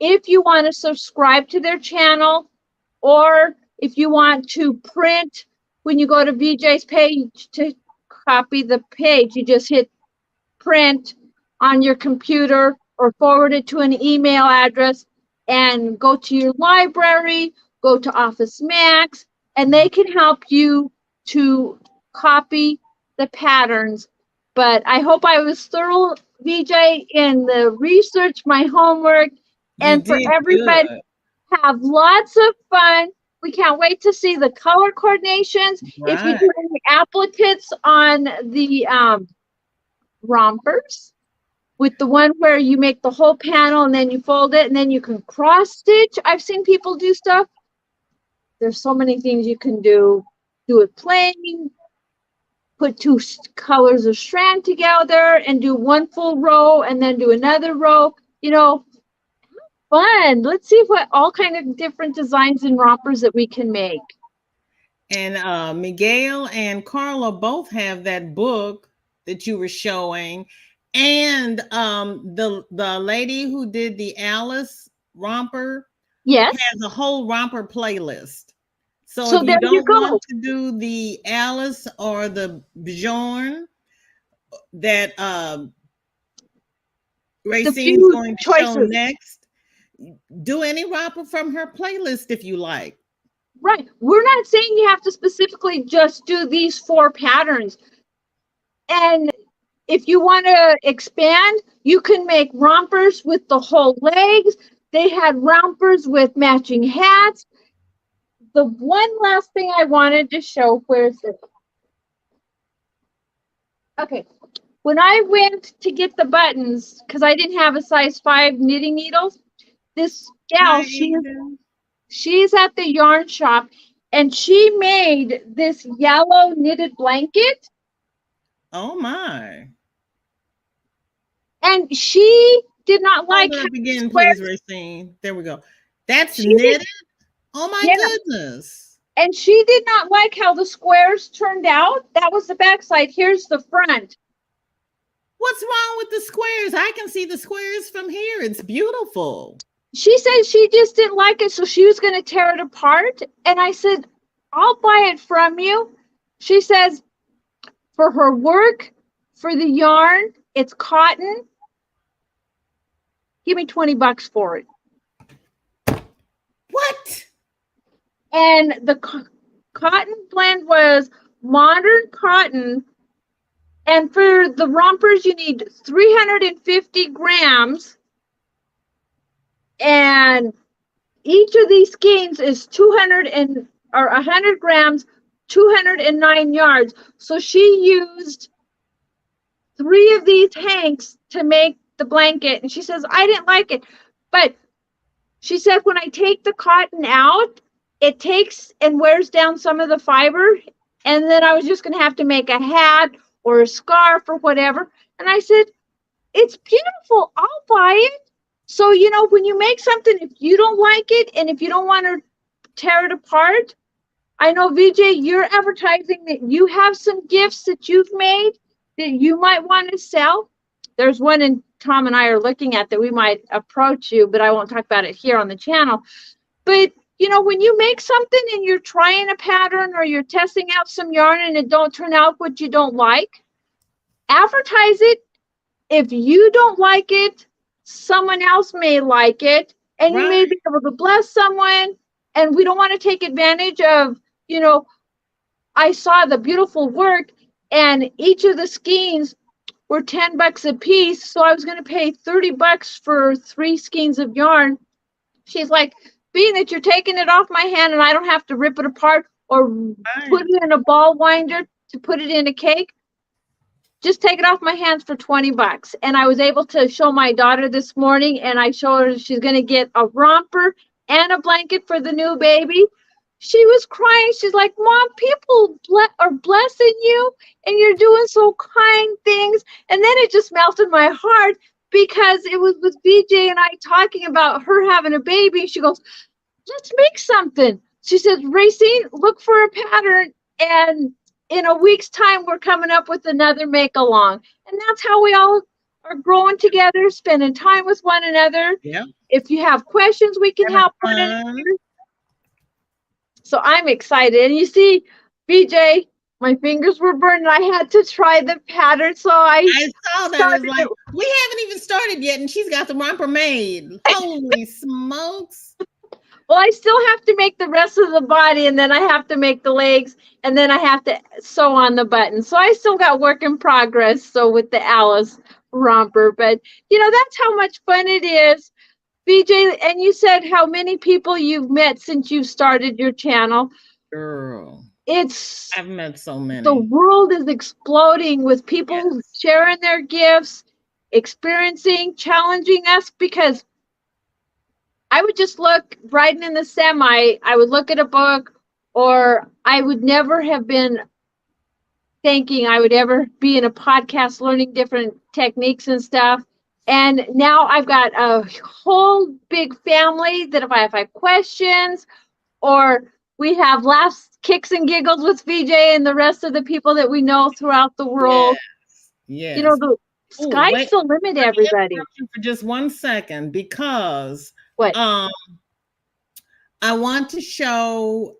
if you want to subscribe to their channel, or if you want to print when you go to VJ's page to copy the page, you just hit print on your computer or forward it to an email address and go to your library, go to Office Max, and they can help you to copy the patterns. But I hope I was thorough, VJ, in the research, my homework, You and for did everybody, good. have lots of fun. We can't wait to see the color coordinations. If you Right. do any appliques on the rompers, with the one where you make the whole panel and then you fold it and then you can cross stitch. I've seen people do stuff. There's so many things you can do. Do it plain, put two colors of strand together and do one full row and then do another row. You know, fun. Let's see what all kind of different designs and rompers that we can make. And Miguel and Carla both have that book that you were showing. And the lady who did the Alice romper Yes. has a whole romper playlist. So if There you you don't go. want to do the Alice or the Bjorn that Racine's few going to show choices. next, do any romper from her playlist if you like. Right. We're not saying you have to specifically just do these 4 patterns. And if you want to expand, you can make rompers with the whole legs. They had rompers with matching hats. The one last thing I wanted to show, where's it? Okay. When I went to get the buttons, because I didn't have a size 5 knitting needles, this gal, she's at the yarn shop, and she made this yellow knitted blanket. Oh my. And she did not like Hold how up again, squares. please, Racine. There we go. That's She did, knitted? Oh my yeah. goodness. And she did not like how the squares turned out. That was the back side. Here's the front. What's wrong with the squares? I can see the squares from here. It's beautiful. She said she just didn't like it, so she was going to tear it apart. And I said, I'll buy it from you. She says, for her work, for the yarn, it's cotton. Give me $20 for it. What? And the cotton blend was modern cotton. And for the rompers, you need 350 grams. And each of these skeins is 100 grams, 209 yards. So she used 3 of these hanks to make the blanket. And she says, I didn't like it. But she said, when I take the cotton out, it takes and wears down some of the fiber. And then I was just going to have to make a hat or a scarf or whatever. And I said, it's beautiful. I'll buy it. So, you know, when you make something, if you don't like it and if you don't want to tear it apart, I know, VJ, you're advertising that you have some gifts that you've made that you might want to sell. There's one, and Tom and I are looking at that we might approach you, but I won't talk about it here on the channel. But, you know, when you make something and you're trying a pattern or you're testing out some yarn and it don't turn out what you don't like, advertise it. If you don't like it, someone else may like it, and you may be able to bless someone. And we don't want to take advantage of, you know, I saw the beautiful work and each of the skeins were $10 a piece. So I was going to pay $30 for 3 skeins of yarn. She's like, being that you're taking it off my hand and I don't have to rip it apart or put it in a ball winder to put it in a cake, just take it off my hands for $20. And I was able to show my daughter this morning, and I showed her she's going to get a romper and a blanket for the new baby. She was crying. She's like, Mom, people are blessing you, and you're doing so kind things. And then it just melted my heart because it was with VJ and I talking about her having a baby. She goes, let's make something. She says, Racine, look for a pattern, and in a week's time, we're coming up with another make along. And that's how we all are growing together, spending time with one another. Yeah. If you have questions, we can help one another. So I'm excited. And you see, BJ, my fingers were burned. I had to try the pattern. So I saw that. I was like, we haven't even started yet, and she's got the romper made. Holy smokes. Well, I still have to make the rest of the body, and then I have to make the legs, and then I have to sew on the button. So I still got work in progress. So with the Alice romper, but you know, that's how much fun it is. VJ, and you said how many people you've met since you started your channel. Girl, I've met so many. The world is exploding with people sharing their gifts, experiencing, challenging us, because I would just look riding in the semi, I would look at a book, or I would never have been thinking I would ever be in a podcast learning different techniques and stuff. And now I've got a whole big family that if I have questions, or we have laughs, kicks, and giggles with VJ and the rest of the people that we know throughout the world. Yes. You know, the sky's the limit, everybody. For just 1 second, because what? I want to show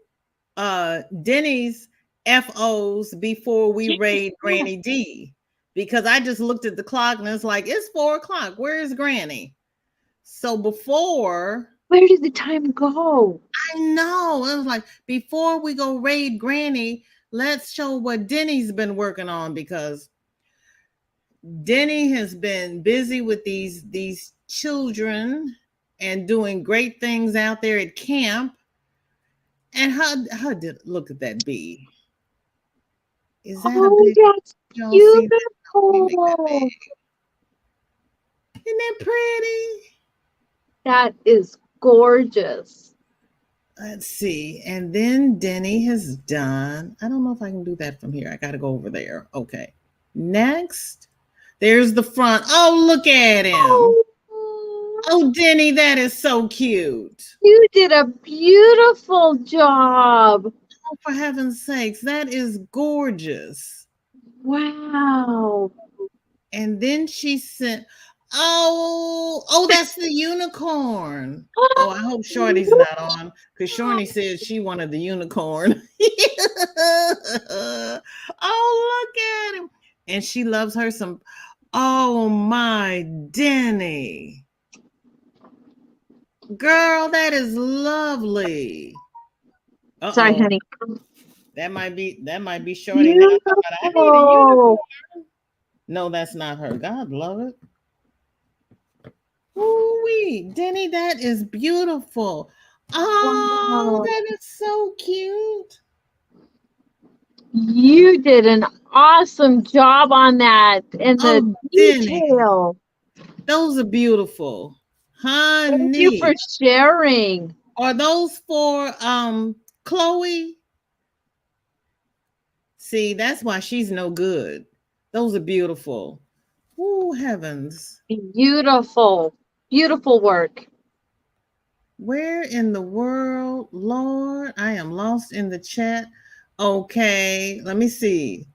Denny's FOs before we raid Granny D, because I just looked at the clock and it's like, it's 4 o'clock. Where is Granny? So before, where did the time go? I know. It was like, before we go raid Granny, let's show what Denny's been working on, because Denny has been busy with these children and doing great things out there at camp. And how did look at that bee? Is that a big? That's beautiful. Isn't that pretty? That is gorgeous. Let's see. And then Denny has done, I don't know if I can do that from here. I got to go over there. Okay. Next, there's the front. Oh, look at him. Oh, Denny, that is so cute. You did a beautiful job. Oh, for heaven's sakes, that is gorgeous. Wow. And then she sent, oh, that's the unicorn. Oh, I hope Shorty's not on, because Shorty said she wanted the unicorn. Oh, look at him. And she loves her some, oh my Denny. Girl, that is lovely. Uh-oh. Sorry, honey. That might be Shorty now. I need a unicorn. No, that's not her. God love it. Ooh-wee, Denny, that is beautiful. Oh, wow. That is so cute. You did an awesome job on that and the detail. Denny. Those are beautiful. Honey. Thank you for sharing. Are those for Chloe? See, that's why she's no good. Those are beautiful. Oh, heavens. Beautiful. Beautiful work. Where in the world, Lord? I am lost in the chat. Okay, let me see.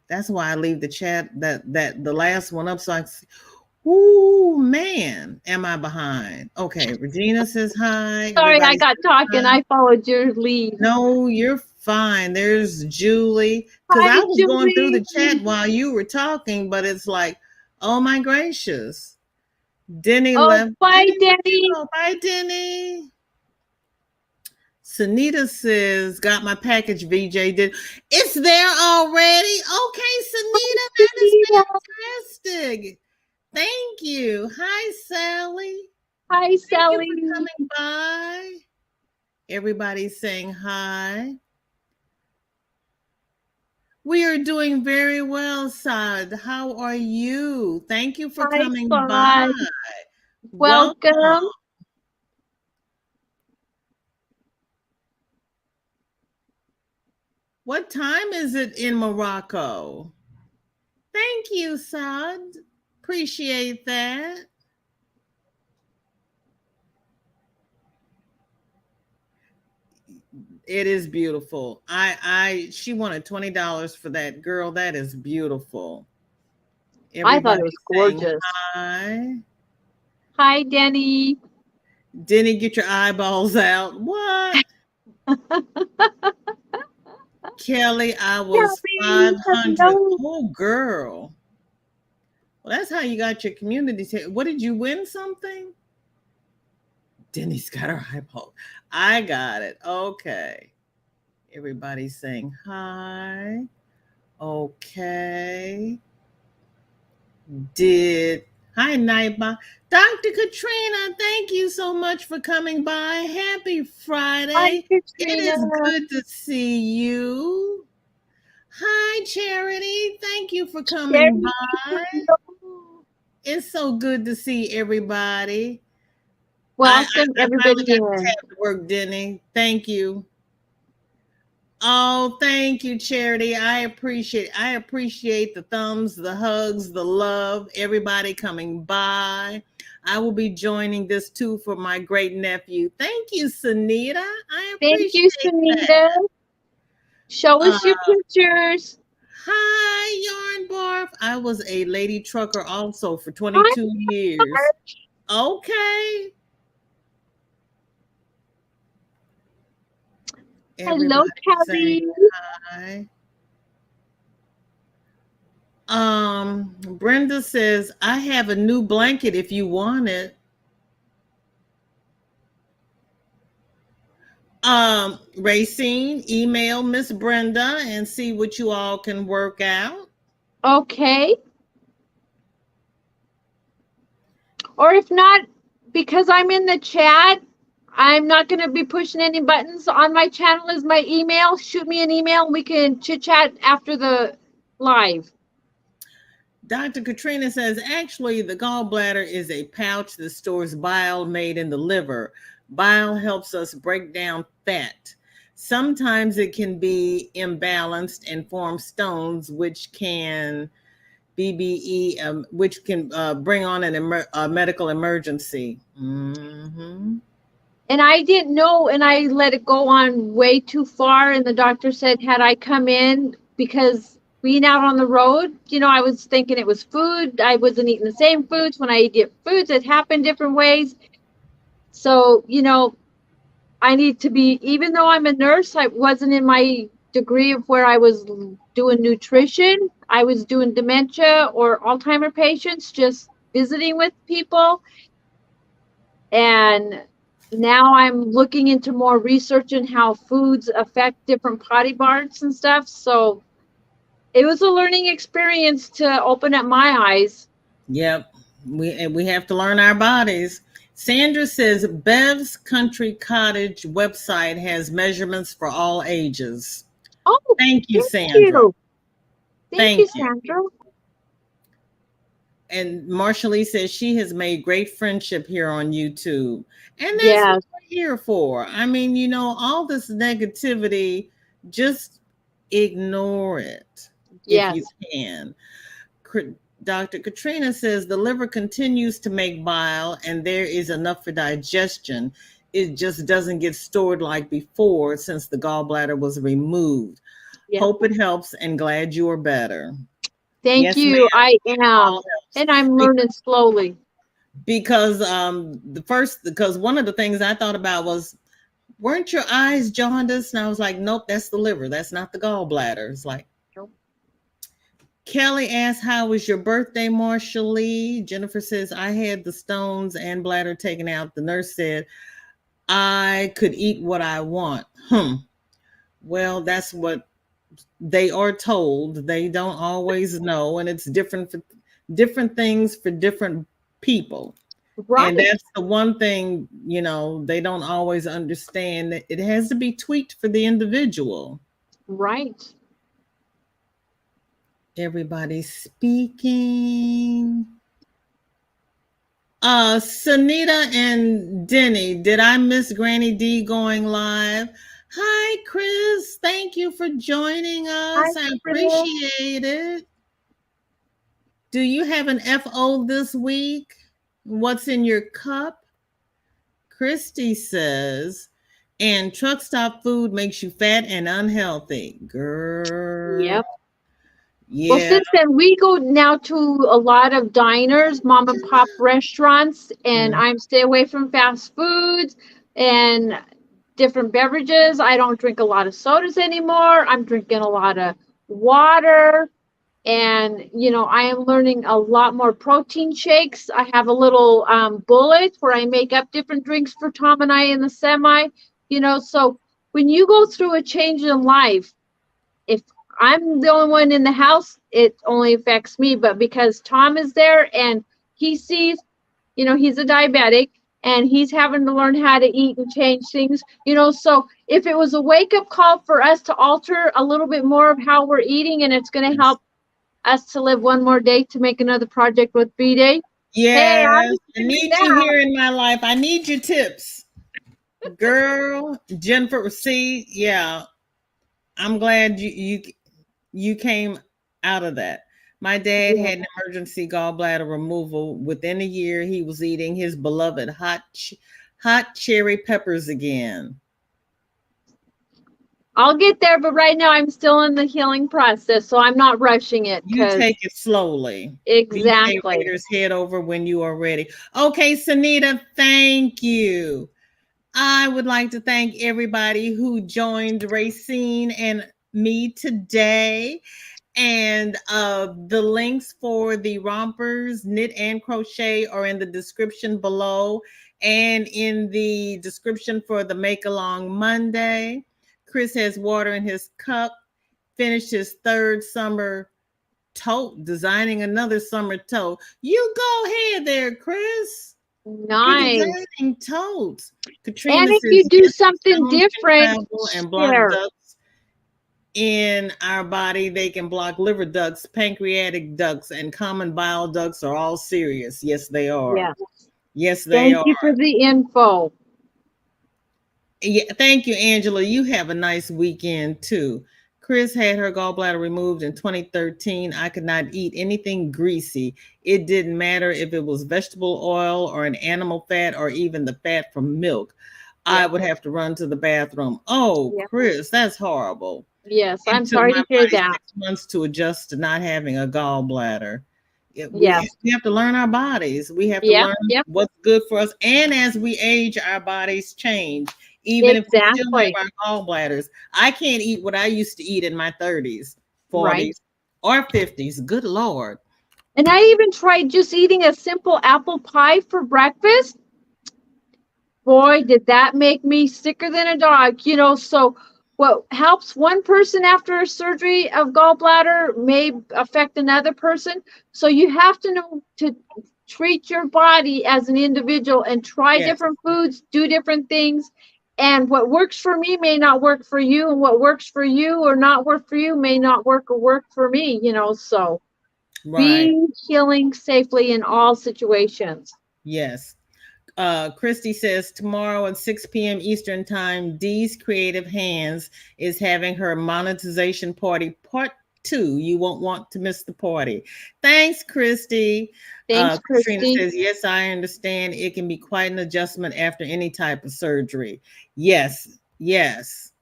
That's why I leave the chat, that the last one up, so I can see. Oh, man, am I behind? Okay, Regina says hi. Sorry, I got talking. Hi. I followed your lead. No, you're fine. There's Julie. Because I was going through the chat while you were talking, but it's like, oh, my gracious. Denny left. Bye, Denny. Oh, bye, Denny. Sunita says, got my package, VJ did. It's there already? Okay, Sunita, that is fantastic. Thank you. Hi, Sally. Hi, Thank you Sally. for coming by. Everybody's saying hi. We are doing very well, Sad. How are you? Thank you for Hi, coming by. Spot. Welcome. Welcome. What time is it in Morocco? Thank you, Sad. Appreciate that. It is beautiful. She wanted $20 for that girl. That is beautiful. I thought it Everybody was saying gorgeous. hi. Hi, Denny. Denny, get your eyeballs out. What? Kelly, I was Kelly, 500. hello. Oh, girl. Well, that's how you got your community. What did you win something? Denny's got her eyeball. I got it. Okay. Everybody's saying hi. Okay. Hi, Nightbot. Dr. Katrina, thank you so much for coming by. Happy Hi, Friday. It Katrina. is good to see you. Hi, Charity. Thank you for coming Sherry, by. hello. It's so good to see everybody. Welcome, I finally everybody got the in. tab to work, Denny. Thank you. Oh, thank you, Charity. I appreciate the thumbs, the hugs, the love, everybody coming by. I will be joining this too for my great nephew. Thank you, Sunita. I Thank you, appreciate Sunita. that. Show us your pictures. Hi, Yarn Barf. I was a lady trucker also for Hi, 22 years. Marge. Okay. Hello, Everybody saying Kelly. hi. Brenda says, I have a new blanket if you want it. Racine, email Miss Brenda and see what you all can work out. Okay. Or if not, because I'm in the chat, I'm not going to be pushing any buttons. On my channel is my email. Shoot me an email and we can chit chat after the live. Dr. Katrina says, actually, the gallbladder is a pouch that stores bile made in the liver. Bile helps us break down fat. Sometimes it can be imbalanced and form stones, which can which can bring on a medical emergency. Mm-hmm. And I didn't know, and I let it go on way too far. And the doctor said, had I come in, because being out on the road, I was thinking it was food. I wasn't eating the same foods. When I eat foods, it happened different ways. So, I need to be, even though I'm a nurse, I wasn't in my degree of where I was doing nutrition. I was doing dementia or Alzheimer patients, just visiting with people. And now I'm looking into more research in how foods affect different body parts and stuff. So it was a learning experience to open up my eyes. Yep. We have to learn our bodies. Sandra says Bev's Country Cottage website has measurements for all ages. Oh, Thank you, thank Sandra. you. Thank you, Thank you. Sandra. And Marshallee says she has made great friendship here on YouTube. And that's what Yes. we're here for. I mean, all this negativity, just ignore it if you Yes. can. Dr. Katrina says the liver continues to make bile and there is enough for digestion. It just doesn't get stored like before since the gallbladder was removed. Yes. Hope it helps and glad you are better. Thank Yes, you. ma'am. I It am. all helps. And I'm learning slowly. Because one of the things I thought about was, weren't your eyes jaundiced? And I was like, nope, that's the liver. That's not the gallbladder. It's like, Nope. Kelly asked, how was your birthday, Marshallee? Jennifer says, I had the stones and bladder taken out. The nurse said, I could eat what I want. Well, that's what they are told. They don't always know. And it's different things for different people. Right. And that's the one thing, you know, they don't always understand that it has to be tweaked for the individual. Right. Everybody's speaking. Sunita and Denny, did I miss Granny D going live? Hi, Chris. Thank you for joining Hi, us. I Chris. appreciate it. Do you have an FO this week? What's in your cup? Christy says, and truck stop food makes you fat and unhealthy. Girl. Yep. Yeah. Well, since then, we go now to a lot of diners, mom and pop restaurants, and I'm stay away from fast foods and different beverages. I don't drink a lot of sodas anymore. I'm drinking a lot of water. And, you know, I am learning a lot more protein shakes. I have a little bullet where I make up different drinks for Tom and I in the semi, you know. So when you go through a change in life, if I'm the only one in the house, it only affects me. But because Tom is there and he sees, you know, he's a diabetic and he's having to learn how to eat and change things, you know. So if it was a wake-up call for us to alter a little bit more of how we're eating, and it's going to help us to live one more day to make another project with V-Day. Yes, Hey, I need you here in my life. I need your tips. Girl, Jennifer, see, yeah. I'm glad you came out of that. My dad had an emergency gallbladder removal. Within a year, he was eating his beloved hot cherry peppers again. I'll get there, but right now I'm still in the healing process, so I'm not rushing it. You take it slowly. Exactly. Raiders, head over when you are ready. Okay, Sunita, thank you. I would like to thank everybody who joined Racine and me today. And the links for the rompers, knit and crochet, are in the description below and in the description for the Make Along Monday. Chris has water in his cup, finished his third summer tote, designing another summer tote. You go ahead there, Chris. Nice. You're designing totes. Katrina and if says, you do yes, something different, and block ducts in our body, they can block liver ducts, pancreatic ducts, and common bile ducts are all serious. Yes, they are. Yes, yes they are. Thank you for the info. Yeah, thank you, Angela. You have a nice weekend too. Chris had her gallbladder removed in 2013. I could not eat anything greasy. It didn't matter if it was vegetable oil or an animal fat or even the fat from milk. I would have to run to the bathroom. Oh, Chris, that's horrible. Yes, I'm sorry to hear that. 6 months to adjust to not having a gallbladder. We have to learn our bodies. We have to learn what's good for us. And as we age, our bodies change. Even if we still have our gallbladders. I can't eat what I used to eat in my 30s, 40s, or 50s. Good Lord. And I even tried just eating a simple apple pie for breakfast. Boy, did that make me sicker than a dog, you know. So what helps one person after a surgery of gallbladder may affect another person. So you have to know to treat your body as an individual and try different foods, do different things. And what works for me may not work for you, and what works for you or not work for you may not work or work for me, you know. So be healing safely in all situations. Yes. Christy says tomorrow at 6 p.m. Eastern Time, Dee's Creative Hands is having her monetization party part 2. You won't want to miss the party. Thanks, Christy. Thanks, Katrina Christy. says, yes, I understand. It can be quite an adjustment after any type of surgery. Yes,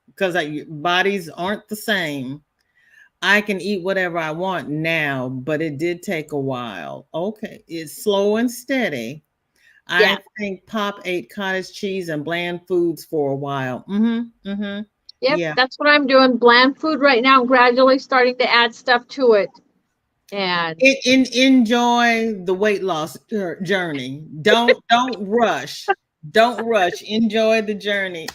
because bodies aren't the same. I can eat whatever I want now, but it did take a while. Okay, it's slow and steady. I think Pop ate cottage cheese and bland foods for a while. That's what I'm doing. Bland food right now. I'm gradually starting to add stuff to it. And enjoy the weight loss journey. Don't rush. Don't rush. Enjoy the journey.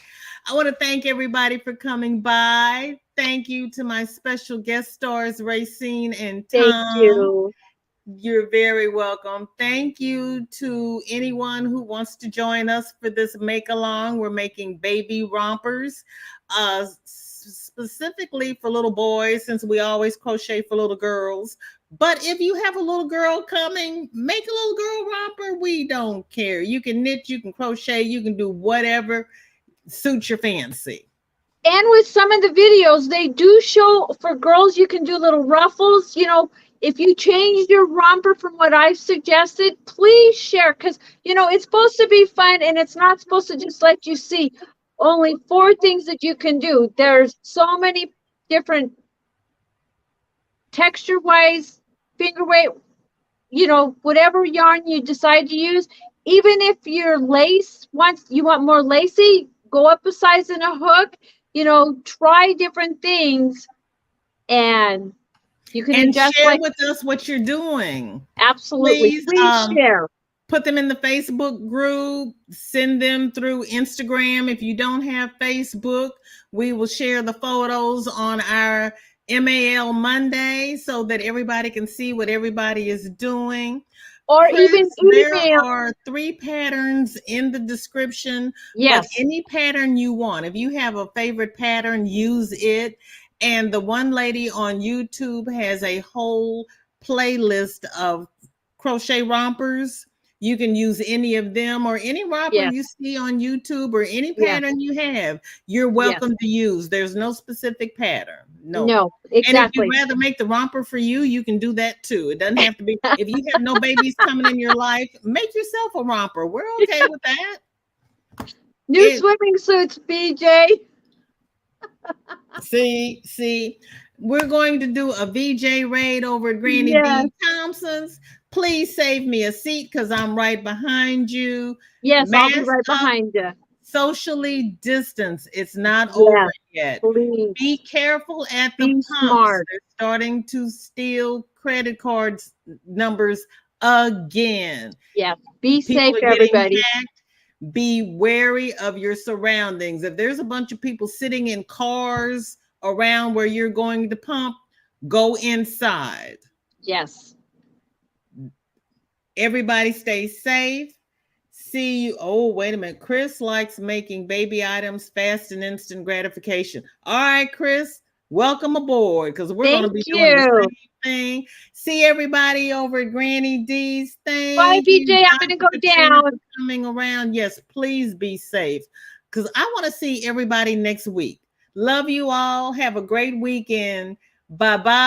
I want to thank everybody for coming by. Thank you to my special guest stars, Racine and Tom. Thank you. You're very welcome. Thank you to anyone who wants to join us for this make along. We're making baby rompers, specifically for little boys, since we always crochet for little girls. But if you have a little girl coming, make a little girl romper. We don't care. You can knit, you can crochet, you can do whatever suits your fancy. And with some of the videos, they do show for girls, you can do little ruffles. You know, if you change your romper from what I've suggested, please share, because, you know, it's supposed to be fun and it's not supposed to just let you see only 4 things that you can do. There's so many different texture-wise, finger weight, you know, whatever yarn you decide to use. Even if your lace, once you want more lacy, go up a size in a hook. You know, try different things, and you can adjust. Share with us what you're doing. Absolutely. Please share. Put them in the Facebook group. Send them through Instagram. If you don't have Facebook, we will share the photos on our MAL Monday so that everybody can see what everybody is doing. Or Chris, even email. There are 3 patterns in the description. Yes. But any pattern you want. If you have a favorite pattern, use it. And the one lady on YouTube has a whole playlist of crochet rompers. You can use any of them or any romper you see on YouTube or any pattern you have. You're welcome to use. There's no specific pattern. No, exactly. And if you'd rather make the romper for you, you can do that too. It doesn't have to be. If you have no babies coming in your life, make yourself a romper. We're okay with that. New swimming suits, BJ. See, we're going to do a VJ raid over at Granny D Thompson's. Please save me a seat because I'm right behind you. Yes, I'll be right behind you. Socially distance. It's not over yet. Please. Be careful at the pumps. Smart. They're starting to steal credit cards numbers again. Yeah. Be safe, everybody. Be wary of your surroundings. If there's a bunch of people sitting in cars around where you're going to pump, go inside. Yes. Everybody stay safe. See you. Oh, wait a minute. Chris likes making baby items fast and instant gratification. All right, Chris, welcome aboard because we're going to be doing the same thing. See everybody over at Granny D's. Bye, BJ. I'm going to go down. Coming around. Yes, please be safe because I want to see everybody next week. Love you all. Have a great weekend. Bye-bye.